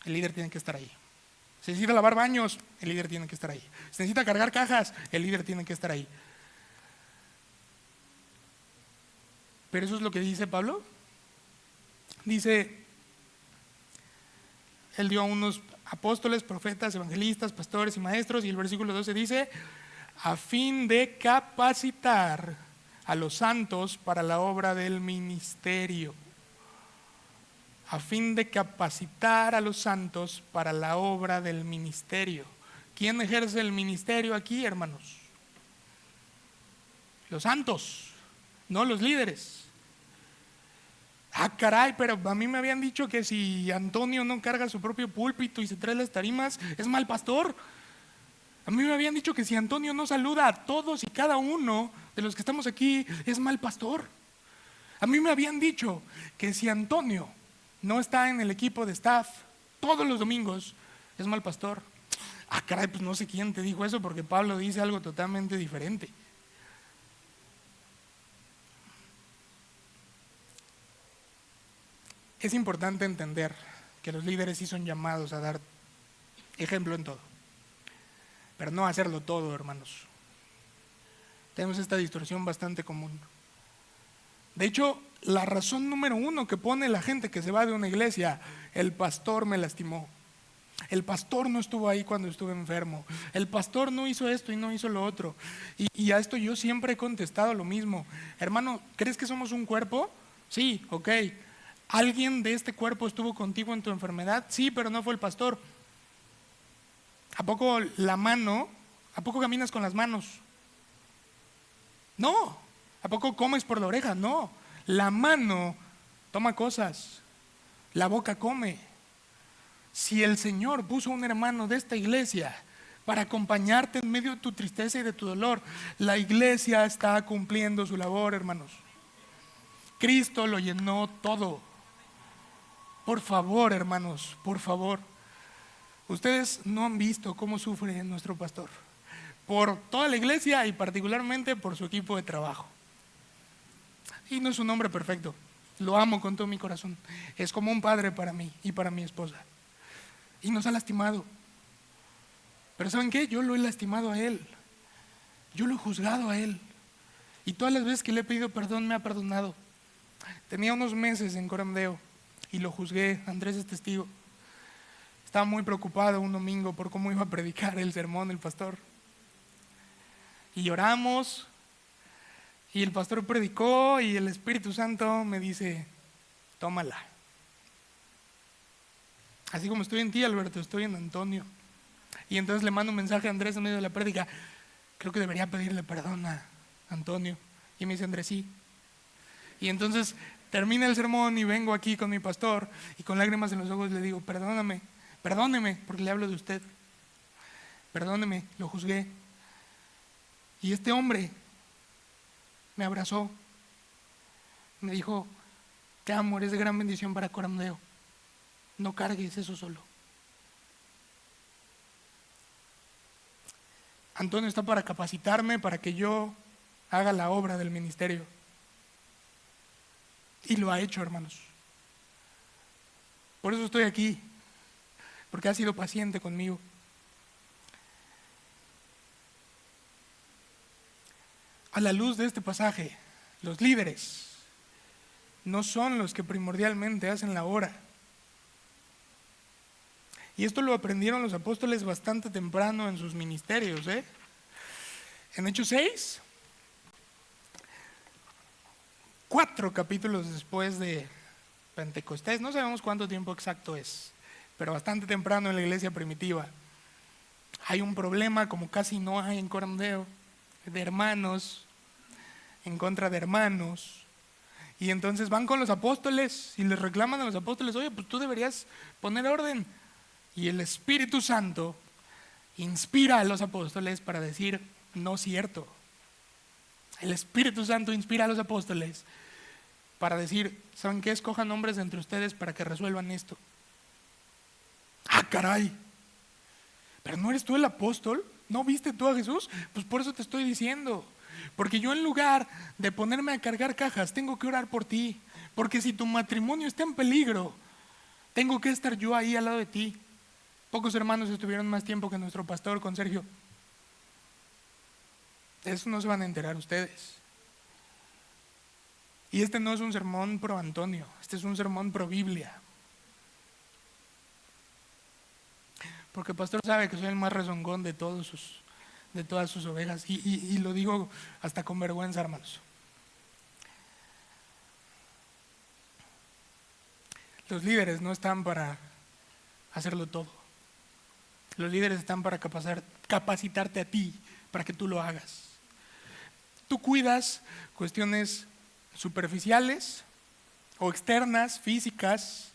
el líder tiene que estar ahí. Se necesita lavar baños, el líder tiene que estar ahí. Se necesita cargar cajas, el líder tiene que estar ahí. Pero eso es lo que dice Pablo. Dice, él dio a unos apóstoles, profetas, evangelistas, pastores y maestros, y el versículo 12 dice, a fin de capacitar a los santos para la obra del ministerio. A fin de capacitar a los santos para la obra del ministerio. ¿Quién ejerce el ministerio aquí, hermanos? Los santos, no los líderes. Ah, caray, pero a mí me habían dicho que si Antonio no carga su propio púlpito y se trae las tarimas, es mal pastor. A mí me habían dicho que si Antonio no saluda a todos y cada uno de los que estamos aquí, es mal pastor. A mí me habían dicho que si Antonio no está en el equipo de staff todos los domingos, es mal pastor. Ah, caray, pues no sé quién te dijo eso, porque Pablo dice algo totalmente diferente. Es importante entender que los líderes sí son llamados a dar ejemplo en todo, pero no hacerlo todo, hermanos. Tenemos esta distorsión bastante común. De hecho, la razón número uno que pone la gente que se va de una iglesia, el pastor me lastimó. El pastor no estuvo ahí cuando estuve enfermo. El pastor no hizo esto y no hizo lo otro. Y a esto yo siempre he contestado lo mismo. Hermano, ¿crees que somos un cuerpo? Sí, ok. ¿Alguien de este cuerpo estuvo contigo en tu enfermedad? Sí, pero no fue el pastor. ¿A poco la mano? ¿A poco caminas con las manos? No. ¿A poco comes por la oreja? No. La mano toma cosas. La boca come. Si el Señor puso un hermano de esta iglesia para acompañarte en medio de tu tristeza y de tu dolor, la iglesia está cumpliendo su labor, hermanos. Cristo lo llenó todo. Por favor, hermanos, por favor. Ustedes no han visto cómo sufre nuestro pastor por toda la iglesia y particularmente por su equipo de trabajo. Y no es un hombre perfecto, lo amo con todo mi corazón. Es como un padre para mí y para mi esposa. Y nos ha lastimado. Pero ¿saben qué? Yo lo he lastimado a él. Yo lo he juzgado a él. Y todas las veces que le he pedido perdón me ha perdonado. Tenía unos meses en Coramdeo y lo juzgué. Andrés es testigo. Estaba muy preocupado un domingo por cómo iba a predicar el sermón el pastor. Y lloramos. Y el pastor predicó y el Espíritu Santo me dice, tómala. Así como estoy en ti, Alberto, estoy en Antonio. Y entonces le mando un mensaje a Andrés en medio de la prédica. Creo que debería pedirle perdón a Antonio. Y me dice Andrés, sí. Y entonces termina el sermón y vengo aquí con mi pastor y con lágrimas en los ojos le digo, perdóneme, porque le hablo de usted. Perdóneme, lo juzgué. Y este hombre me abrazó. Me dijo, Te amo, eres de gran bendición para Coramdeo. No cargues eso solo. Antonio está para capacitarme, para que yo haga la obra del ministerio. Y lo ha hecho, hermanos. Por eso estoy aquí, porque ha sido paciente conmigo. A la luz de este pasaje, los líderes no son los que primordialmente hacen la obra. Y esto lo aprendieron los apóstoles bastante temprano en sus ministerios. En Hechos 6, 4 capítulos después de Pentecostés, no sabemos cuánto tiempo exacto es, pero bastante temprano en la iglesia primitiva, hay un problema, como casi no hay en Coramdeo, de hermanos en contra de hermanos. Y entonces van con los apóstoles y les reclaman a los apóstoles: oye, pues tú deberías poner orden. Y el Espíritu Santo inspira a los apóstoles para decir: no es cierto. El Espíritu Santo inspira a los apóstoles para decir: ¿saben qué? Escojan hombres entre ustedes para que resuelvan esto. ¡Ah, caray! ¿Pero no eres tú el apóstol? ¿No viste tú a Jesús? Pues por eso te estoy diciendo. Porque yo, en lugar de ponerme a cargar cajas, tengo que orar por ti. Porque si tu matrimonio está en peligro, tengo que estar yo ahí al lado de ti. Pocos hermanos estuvieron más tiempo que nuestro pastor con Sergio. De eso no se van a enterar ustedes. Y este no es un sermón pro Antonio, este es un sermón pro Biblia. Porque el pastor sabe que soy el más rezongón de todas sus ovejas. Y lo digo hasta con vergüenza, hermanos. Los líderes no están para hacerlo todo. Los líderes están para capacitarte a ti, para que tú lo hagas. Tú cuidas cuestiones superficiales o externas, físicas,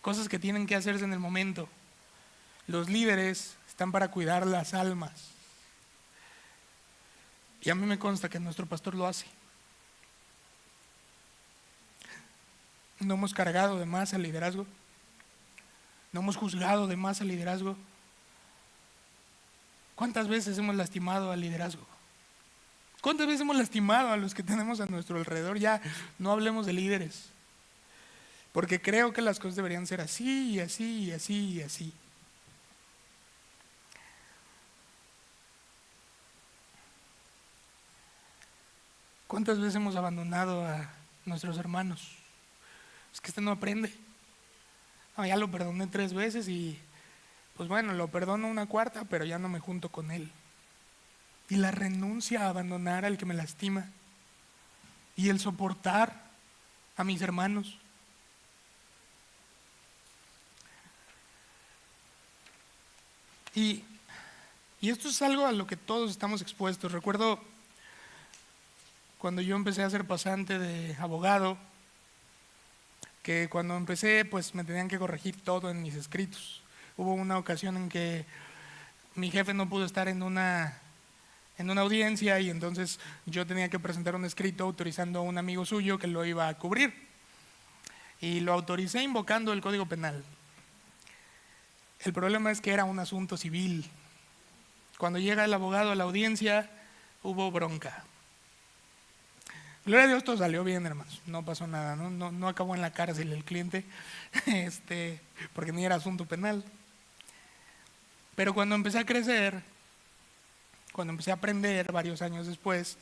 cosas que tienen que hacerse en el momento. Los líderes están para cuidar las almas. Y a mí me consta que nuestro pastor lo hace. No hemos cargado de más al liderazgo. No hemos juzgado de más al liderazgo. ¿Cuántas veces hemos lastimado al liderazgo? ¿Cuántas veces hemos lastimado a los que tenemos a nuestro alrededor? Ya no hablemos de líderes. Porque creo que las cosas deberían ser así y así y así y así. ¿Cuántas veces hemos abandonado a nuestros hermanos? Es que este no aprende. No, ya lo perdoné 3 veces y pues bueno, lo perdono una cuarta, pero ya no me junto con él. Y la renuncia a abandonar al que me lastima. Y el soportar a mis hermanos. Y esto es algo a lo que todos estamos expuestos. Recuerdo cuando yo empecé a ser pasante de abogado, que cuando empecé pues me tenían que corregir todo en mis escritos. Hubo una ocasión en que mi jefe no pudo estar en una audiencia y entonces yo tenía que presentar un escrito autorizando a un amigo suyo que lo iba a cubrir. Y lo autoricé invocando el Código Penal. El problema es que era un asunto civil. Cuando llega el abogado a la audiencia, hubo bronca. Gloria a Dios, todo salió bien, hermanos. No pasó nada, no acabó en la cárcel el cliente, porque ni era asunto penal. Pero cuando empecé a crecer, cuando empecé a aprender varios años después,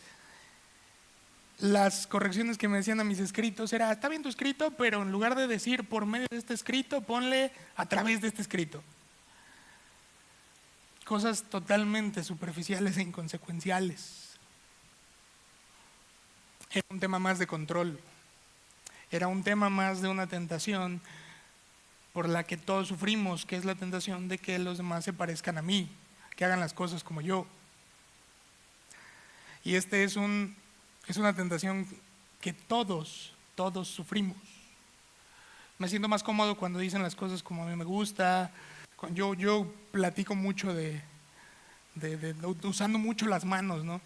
las correcciones que me decían a mis escritos era: está bien tu escrito, pero en lugar de decir por medio de este escrito, ponle a través de este escrito. Cosas totalmente superficiales e inconsecuenciales. Era un tema más de control. Era un tema más de una tentación por la que todos sufrimos, que es la tentación de que los demás se parezcan a mí, que hagan las cosas como yo. Y es una tentación que todos sufrimos. Me siento más cómodo cuando dicen las cosas como a mí me gusta. Yo platico mucho de usando mucho las manos, ¿no?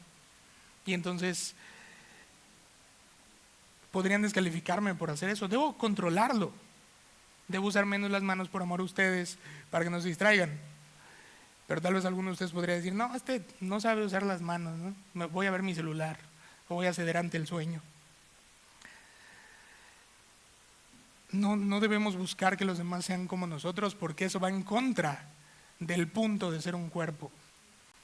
Y entonces podrían descalificarme por hacer eso. Debo controlarlo. Debo usar menos las manos por amor a ustedes para que no se distraigan. Pero tal vez alguno de ustedes podría decir, no, este no sabe usar las manos, ¿no? Me voy a ver mi celular o voy a ceder ante el sueño. No debemos buscar que los demás sean como nosotros, porque eso va en contra del punto de ser un cuerpo.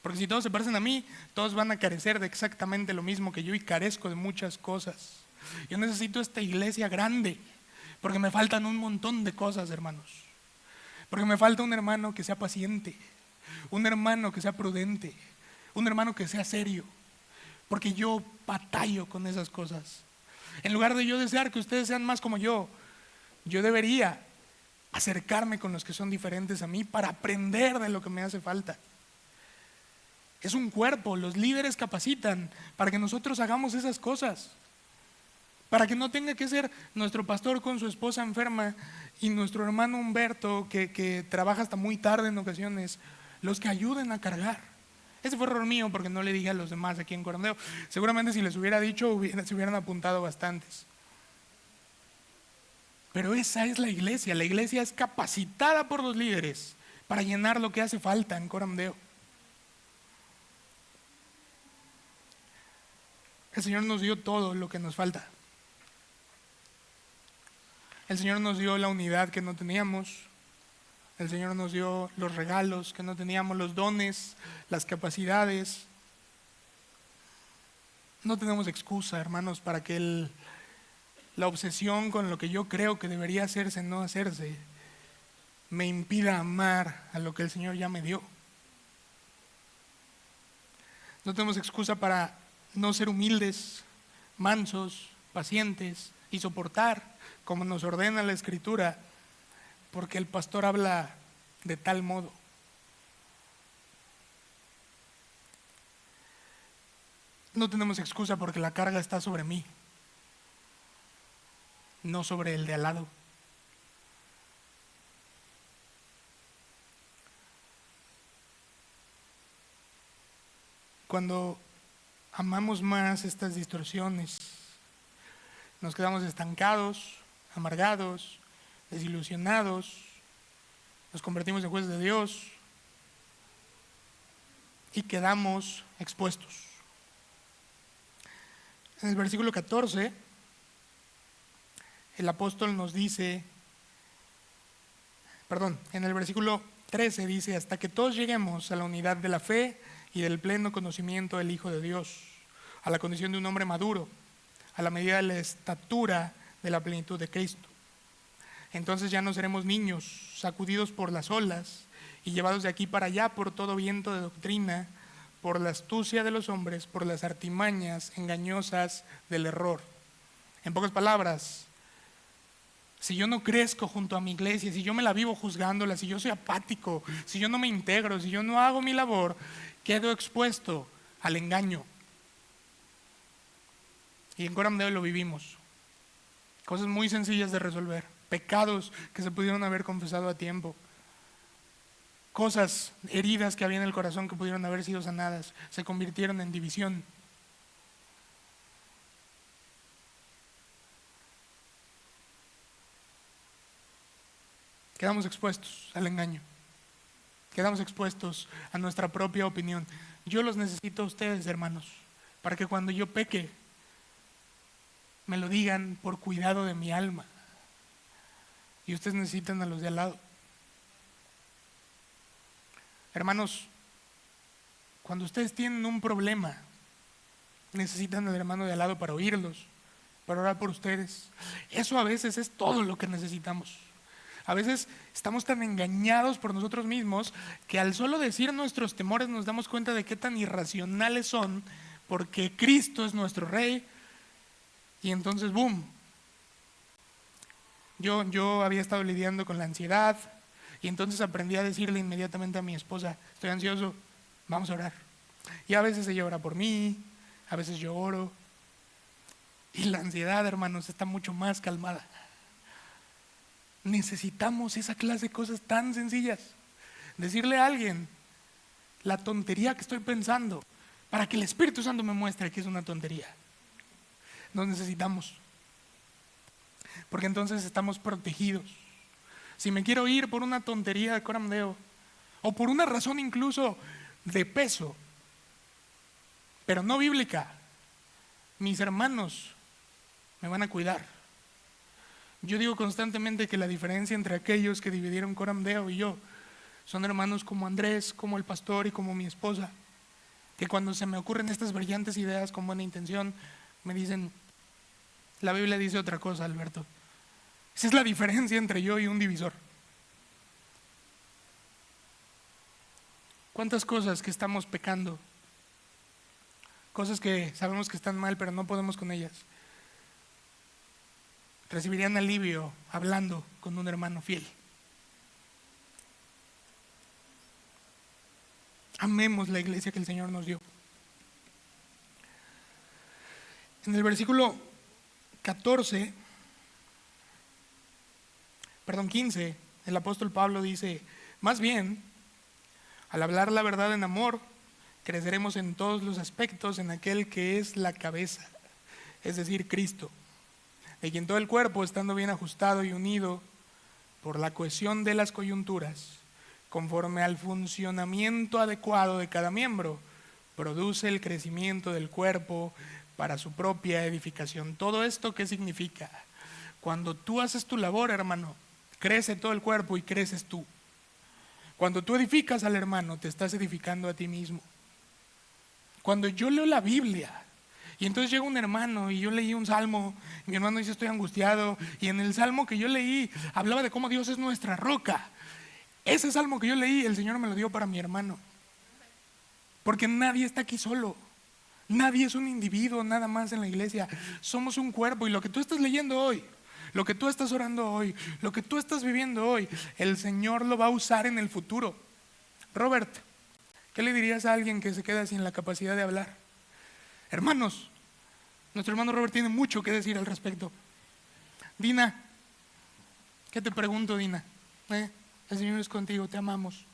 Porque si todos se parecen a mí, todos van a carecer de exactamente lo mismo que yo, y carezco de muchas cosas. Yo necesito esta iglesia grande, porque me faltan un montón de cosas, hermanos. Porque me falta un hermano que sea paciente, un hermano que sea prudente, un hermano que sea serio, porque yo batallo con esas cosas. En lugar de yo desear que ustedes sean más como yo debería acercarme con los que son diferentes a mí para aprender de lo que me hace falta. Es un cuerpo, los líderes capacitan para que nosotros hagamos esas cosas, para que no tenga que ser nuestro pastor con su esposa enferma y nuestro hermano Humberto que trabaja hasta muy tarde en ocasiones, los que ayuden a cargar. Ese fue error mío porque no le dije a los demás aquí en Corondeo. Seguramente si les hubiera dicho se hubieran apuntado bastantes. Pero esa es la iglesia. La iglesia es capacitada por los líderes para llenar lo que hace falta en Corondeo. El Señor nos dio todo lo que nos falta. El Señor nos dio la unidad que no teníamos. El Señor nos dio los regalos que no teníamos, los dones, las capacidades. No tenemos excusa, hermanos, para que la obsesión con lo que yo creo que debería hacerse, no hacerse, me impida amar a lo que el Señor ya me dio. No tenemos excusa para no ser humildes, mansos, pacientes y soportar como nos ordena la Escritura, porque el pastor habla de tal modo. No tenemos excusa porque la carga está sobre mí, no sobre el de al lado. Cuando amamos más estas distorsiones, nos quedamos estancados, amargados, desilusionados, nos convertimos en jueces de Dios y quedamos expuestos. En el versículo 14, el apóstol nos dice, en el versículo 13 dice, hasta que todos lleguemos a la unidad de la fe y del pleno conocimiento del Hijo de Dios, a la condición de un hombre maduro, a la medida de la estatura de la plenitud de Cristo. Entonces ya no seremos niños, sacudidos por las olas y llevados de aquí para allá por todo viento de doctrina, por la astucia de los hombres, por las artimañas engañosas del error. En pocas palabras, si yo no crezco junto a mi iglesia, si yo me la vivo juzgándola, si yo soy apático, si yo no me integro, si yo no hago mi labor, quedo expuesto al engaño. Y en Corondeo lo vivimos. Cosas muy sencillas de resolver, pecados que se pudieron haber confesado a tiempo, cosas, heridas que había en el corazón que pudieron haber sido sanadas, se convirtieron en división. Quedamos expuestos al engaño, quedamos expuestos a nuestra propia opinión. Yo los necesito a ustedes, hermanos, para que cuando yo peque, me lo digan por cuidado de mi alma. Y ustedes necesitan a los de al lado. Hermanos, cuando ustedes tienen un problema, necesitan al hermano de al lado para oírlos, para orar por ustedes. Eso a veces es todo lo que necesitamos. A veces estamos tan engañados por nosotros mismos que al solo decir nuestros temores nos damos cuenta de qué tan irracionales son, porque Cristo es nuestro Rey. Y entonces, boom. Yo había estado lidiando con la ansiedad y entonces aprendí a decirle inmediatamente a mi esposa, estoy ansioso, vamos a orar. Y a veces ella ora por mí, a veces yo oro. Y la ansiedad, hermanos, está mucho más calmada. Necesitamos esa clase de cosas tan sencillas. Decirle a alguien la tontería que estoy pensando para que el Espíritu Santo me muestre que es una tontería. Nos necesitamos. porque entonces estamos protegidos. Si me quiero ir por una tontería de Coram Deo, o por una razón incluso de peso, pero no bíblica, mis hermanos me van a cuidar. Yo digo constantemente que la diferencia entre aquellos que dividieron Coram Deo y yo son hermanos como Andrés, como el pastor y como mi esposa, que cuando se me ocurren estas brillantes ideas con buena intención, me dicen, la Biblia dice otra cosa, Alberto. Esa es la diferencia entre yo y un divisor. ¿Cuántas cosas que estamos pecando? Cosas que sabemos que están mal, pero no podemos con ellas. Recibirían alivio hablando con un hermano fiel. Amemos la iglesia que el Señor nos dio. En el versículo 15, el apóstol Pablo dice, más bien, al hablar la verdad en amor, creceremos en todos los aspectos en aquel que es la cabeza, es decir, Cristo, de quien todo el cuerpo, estando bien ajustado y unido por la cohesión de las coyunturas, conforme al funcionamiento adecuado de cada miembro, produce el crecimiento del cuerpo para su propia edificación. ¿Todo esto qué significa? Cuando tú haces tu labor, hermano, crece todo el cuerpo y creces tú. Cuando tú edificas al hermano, te estás edificando a ti mismo. Cuando yo leo la Biblia y entonces llega un hermano y yo leí un salmo, y mi hermano dice estoy angustiado, y en el salmo que yo leí hablaba de cómo Dios es nuestra roca. Ese salmo que yo leí, el Señor me lo dio para mi hermano, porque nadie está aquí solo. Nadie es un individuo nada más en la iglesia. Somos un cuerpo, y lo que tú estás leyendo hoy, lo que tú estás orando hoy, lo que tú estás viviendo hoy, el Señor lo va a usar en el futuro. Robert, ¿qué le dirías a alguien que se queda sin la capacidad de hablar? Hermanos, nuestro hermano Robert tiene mucho que decir al respecto. Dina, ¿qué te pregunto, Dina? El Señor es contigo, te amamos.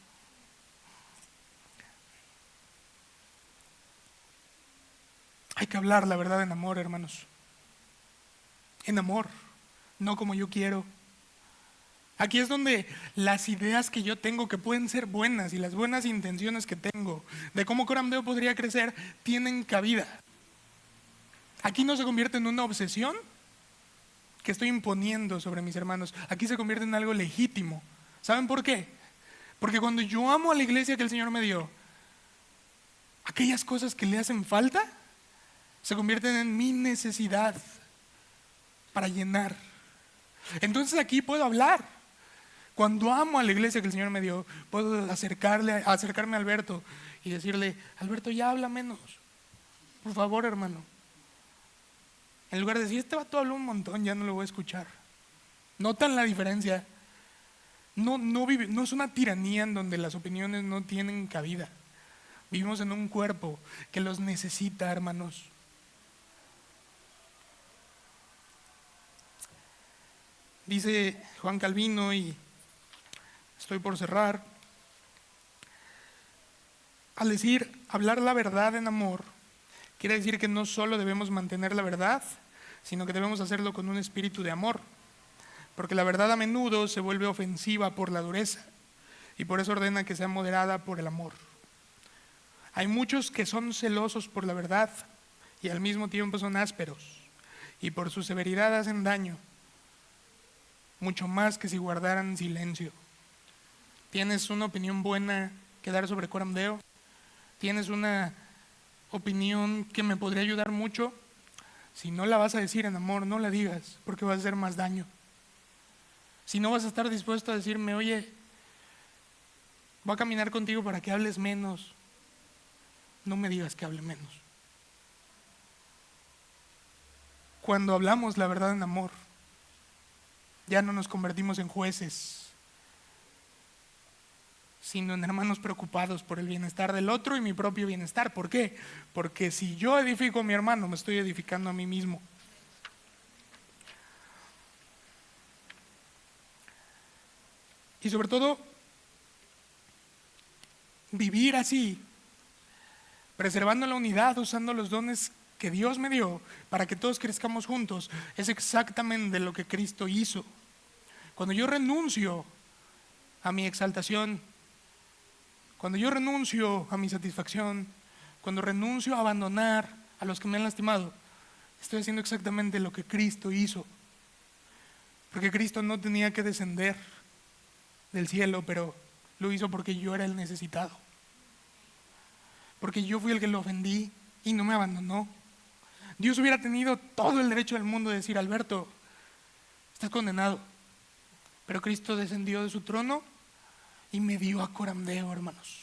Hay que hablar la verdad en amor, hermanos. En amor, no como yo quiero. Aquí es donde las ideas que yo tengo, que pueden ser buenas, y las buenas intenciones que tengo de cómo Coram Deo podría crecer, tienen cabida. Aquí no se convierte en una obsesión que estoy imponiendo sobre mis hermanos. Aquí se convierte en algo legítimo. ¿Saben por qué? Porque cuando yo amo a la iglesia que el Señor me dio, aquellas cosas que le hacen falta se convierten en mi necesidad para llenar. Entonces aquí puedo hablar. Cuando amo a la iglesia que el Señor me dio, puedo acercarme a Alberto y decirle, Alberto, ya habla menos, por favor, hermano. En lugar de decir, este vato habló un montón, ya no lo voy a escuchar. ¿Notan la diferencia? No es una tiranía en donde las opiniones no tienen cabida. Vivimos en un cuerpo que los necesita, hermanos. Dice Juan Calvino, y estoy por cerrar, al decir hablar la verdad en amor, quiere decir que no solo debemos mantener la verdad, sino que debemos hacerlo con un espíritu de amor, porque la verdad a menudo se vuelve ofensiva por la dureza, y por eso ordena que sea moderada por el amor. Hay muchos que son celosos por la verdad y al mismo tiempo son ásperos, y por su severidad hacen daño, mucho más que si guardaran silencio. ¿Tienes una opinión buena que dar sobre Coram Deo? ¿Tienes una opinión que me podría ayudar mucho? Si no la vas a decir en amor, no la digas, porque vas a hacer más daño. Si no vas a estar dispuesto a decirme, oye, voy a caminar contigo para que hables menos, no me digas que hable menos. Cuando hablamos la verdad en amor, ya no nos convertimos en jueces, sino en hermanos preocupados por el bienestar del otro y mi propio bienestar. ¿Por qué? Porque si yo edifico a mi hermano, me estoy edificando a mí mismo. Y sobre todo, vivir así, preservando la unidad, usando los dones que Dios me dio para que todos crezcamos juntos es exactamente lo que Cristo hizo. Cuando yo renuncio a mi exaltación, cuando yo renuncio a mi satisfacción, cuando renuncio a abandonar a los que me han lastimado, estoy haciendo exactamente lo que Cristo hizo. Porque Cristo no tenía que descender del cielo, pero lo hizo porque yo era el necesitado. Porque yo fui el que lo ofendí y no me abandonó. Dios hubiera tenido todo el derecho del mundo de decir: Alberto, estás condenado. Pero Cristo descendió de su trono y me dio a Corandeo, hermanos.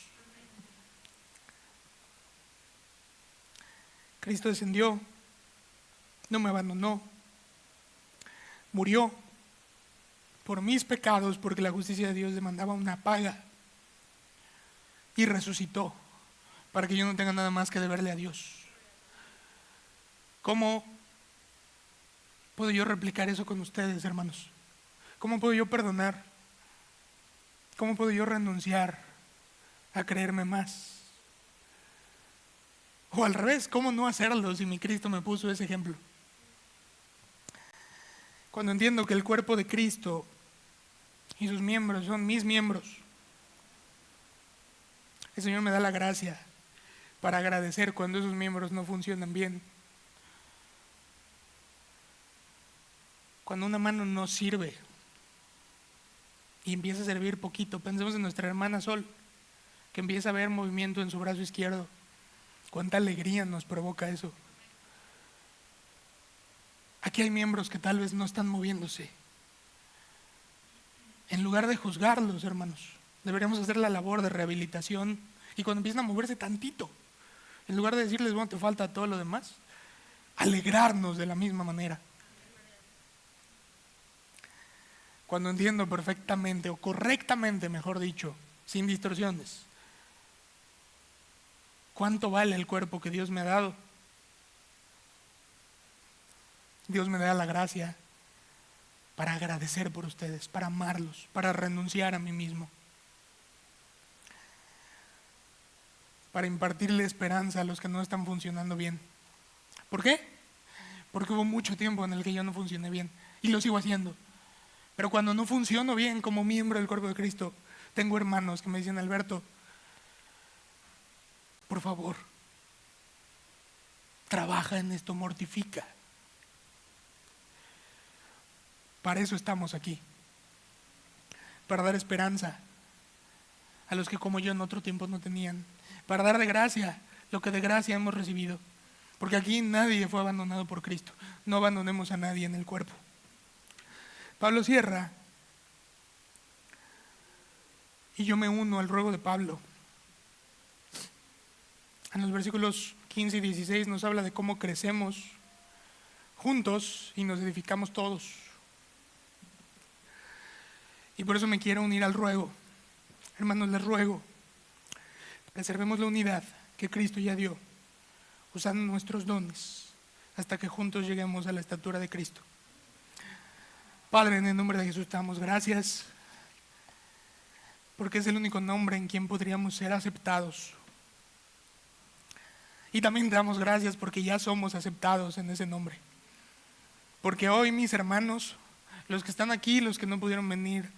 Cristo descendió, no me abandonó, murió por mis pecados porque la justicia de Dios demandaba una paga, y resucitó para que yo no tenga nada más que deberle a Dios. ¿Cómo puedo yo replicar eso con ustedes, hermanos? ¿Cómo puedo yo perdonar? ¿Cómo puedo yo renunciar a creerme más? O al revés, ¿cómo no hacerlo si mi Cristo me puso ese ejemplo? Cuando entiendo que el cuerpo de Cristo y sus miembros son mis miembros, el Señor me da la gracia para agradecer cuando esos miembros no funcionan bien. Cuando una mano no sirve y empieza a servir poquito, pensemos en nuestra hermana Sol, que empieza a ver movimiento en su brazo izquierdo. Cuánta alegría nos provoca eso. Aquí hay miembros que tal vez no están moviéndose. En lugar de juzgarlos, hermanos, deberíamos hacer la labor de rehabilitación, y cuando empiezan a moverse tantito, en lugar de decirles: bueno, te falta todo lo demás, alegrarnos de la misma manera. Cuando entiendo perfectamente, o correctamente, mejor dicho, sin distorsiones, cuánto vale el cuerpo que Dios me ha dado, Dios me da la gracia para agradecer por ustedes, para amarlos, para renunciar a mí mismo, para impartirle esperanza a los que no están funcionando bien. ¿Por qué? Porque hubo mucho tiempo en el que yo no funcioné bien y lo sigo haciendo. Pero cuando no funciono bien como miembro del cuerpo de Cristo, tengo hermanos que me dicen: Alberto, por favor, trabaja en esto, mortifica. Para eso estamos aquí, para dar esperanza a los que como yo en otro tiempo no tenían, para dar de gracia lo que de gracia hemos recibido, porque aquí nadie fue abandonado por Cristo. No abandonemos a nadie en el cuerpo. Pablo cierra, y yo me uno al ruego de Pablo. En los versículos 15 y 16 nos habla de cómo crecemos juntos y nos edificamos todos. Y por eso me quiero unir al ruego. Hermanos, les ruego, preservemos la unidad que Cristo ya dio, usando nuestros dones hasta que juntos lleguemos a la estatura de Cristo. Padre, en el nombre de Jesús te damos gracias, porque es el único nombre en quien podríamos ser aceptados. Y también te damos gracias porque ya somos aceptados en ese nombre. Porque hoy, mis hermanos, los que están aquí, los que no pudieron venir,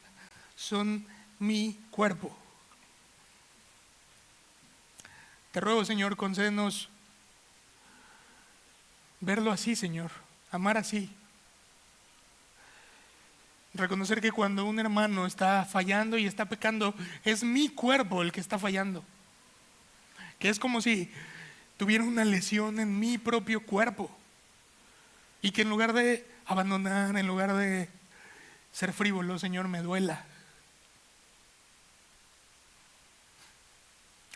son mi cuerpo. Te ruego, Señor, concédenos verlo así, Señor, amar así. Reconocer que cuando un hermano está fallando y está pecando, es mi cuerpo el que está fallando. Que es como si tuviera una lesión en mi propio cuerpo. Y que en lugar de abandonar, en lugar de ser frívolo, Señor, me duela.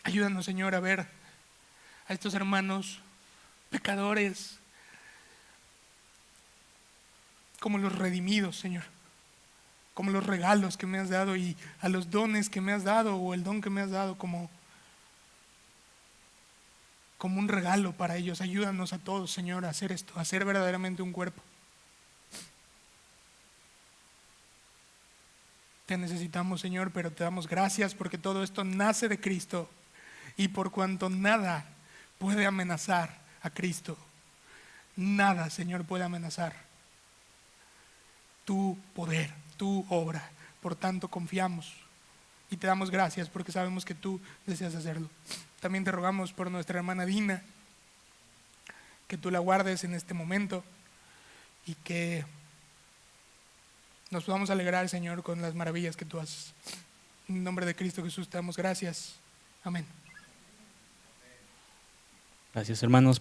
Ayúdanos, Señor, a ver a estos hermanos pecadores como los redimidos, Señor, como los regalos que me has dado, y a los dones que me has dado, o el don que me has dado como un regalo para ellos. Ayúdanos a todos, Señor, a hacer esto, a ser verdaderamente un cuerpo. Te necesitamos, Señor, pero te damos gracias porque todo esto nace de Cristo, y por cuanto nada puede amenazar a Cristo, nada, Señor, puede amenazar tu poder, tu obra. Por tanto, confiamos y te damos gracias porque sabemos que tú deseas hacerlo. También te rogamos por nuestra hermana Dina, que tú la guardes en este momento y que nos podamos alegrar, Señor, con las maravillas que tú haces. En nombre de Cristo Jesús te damos gracias. Amén. Gracias, hermanos.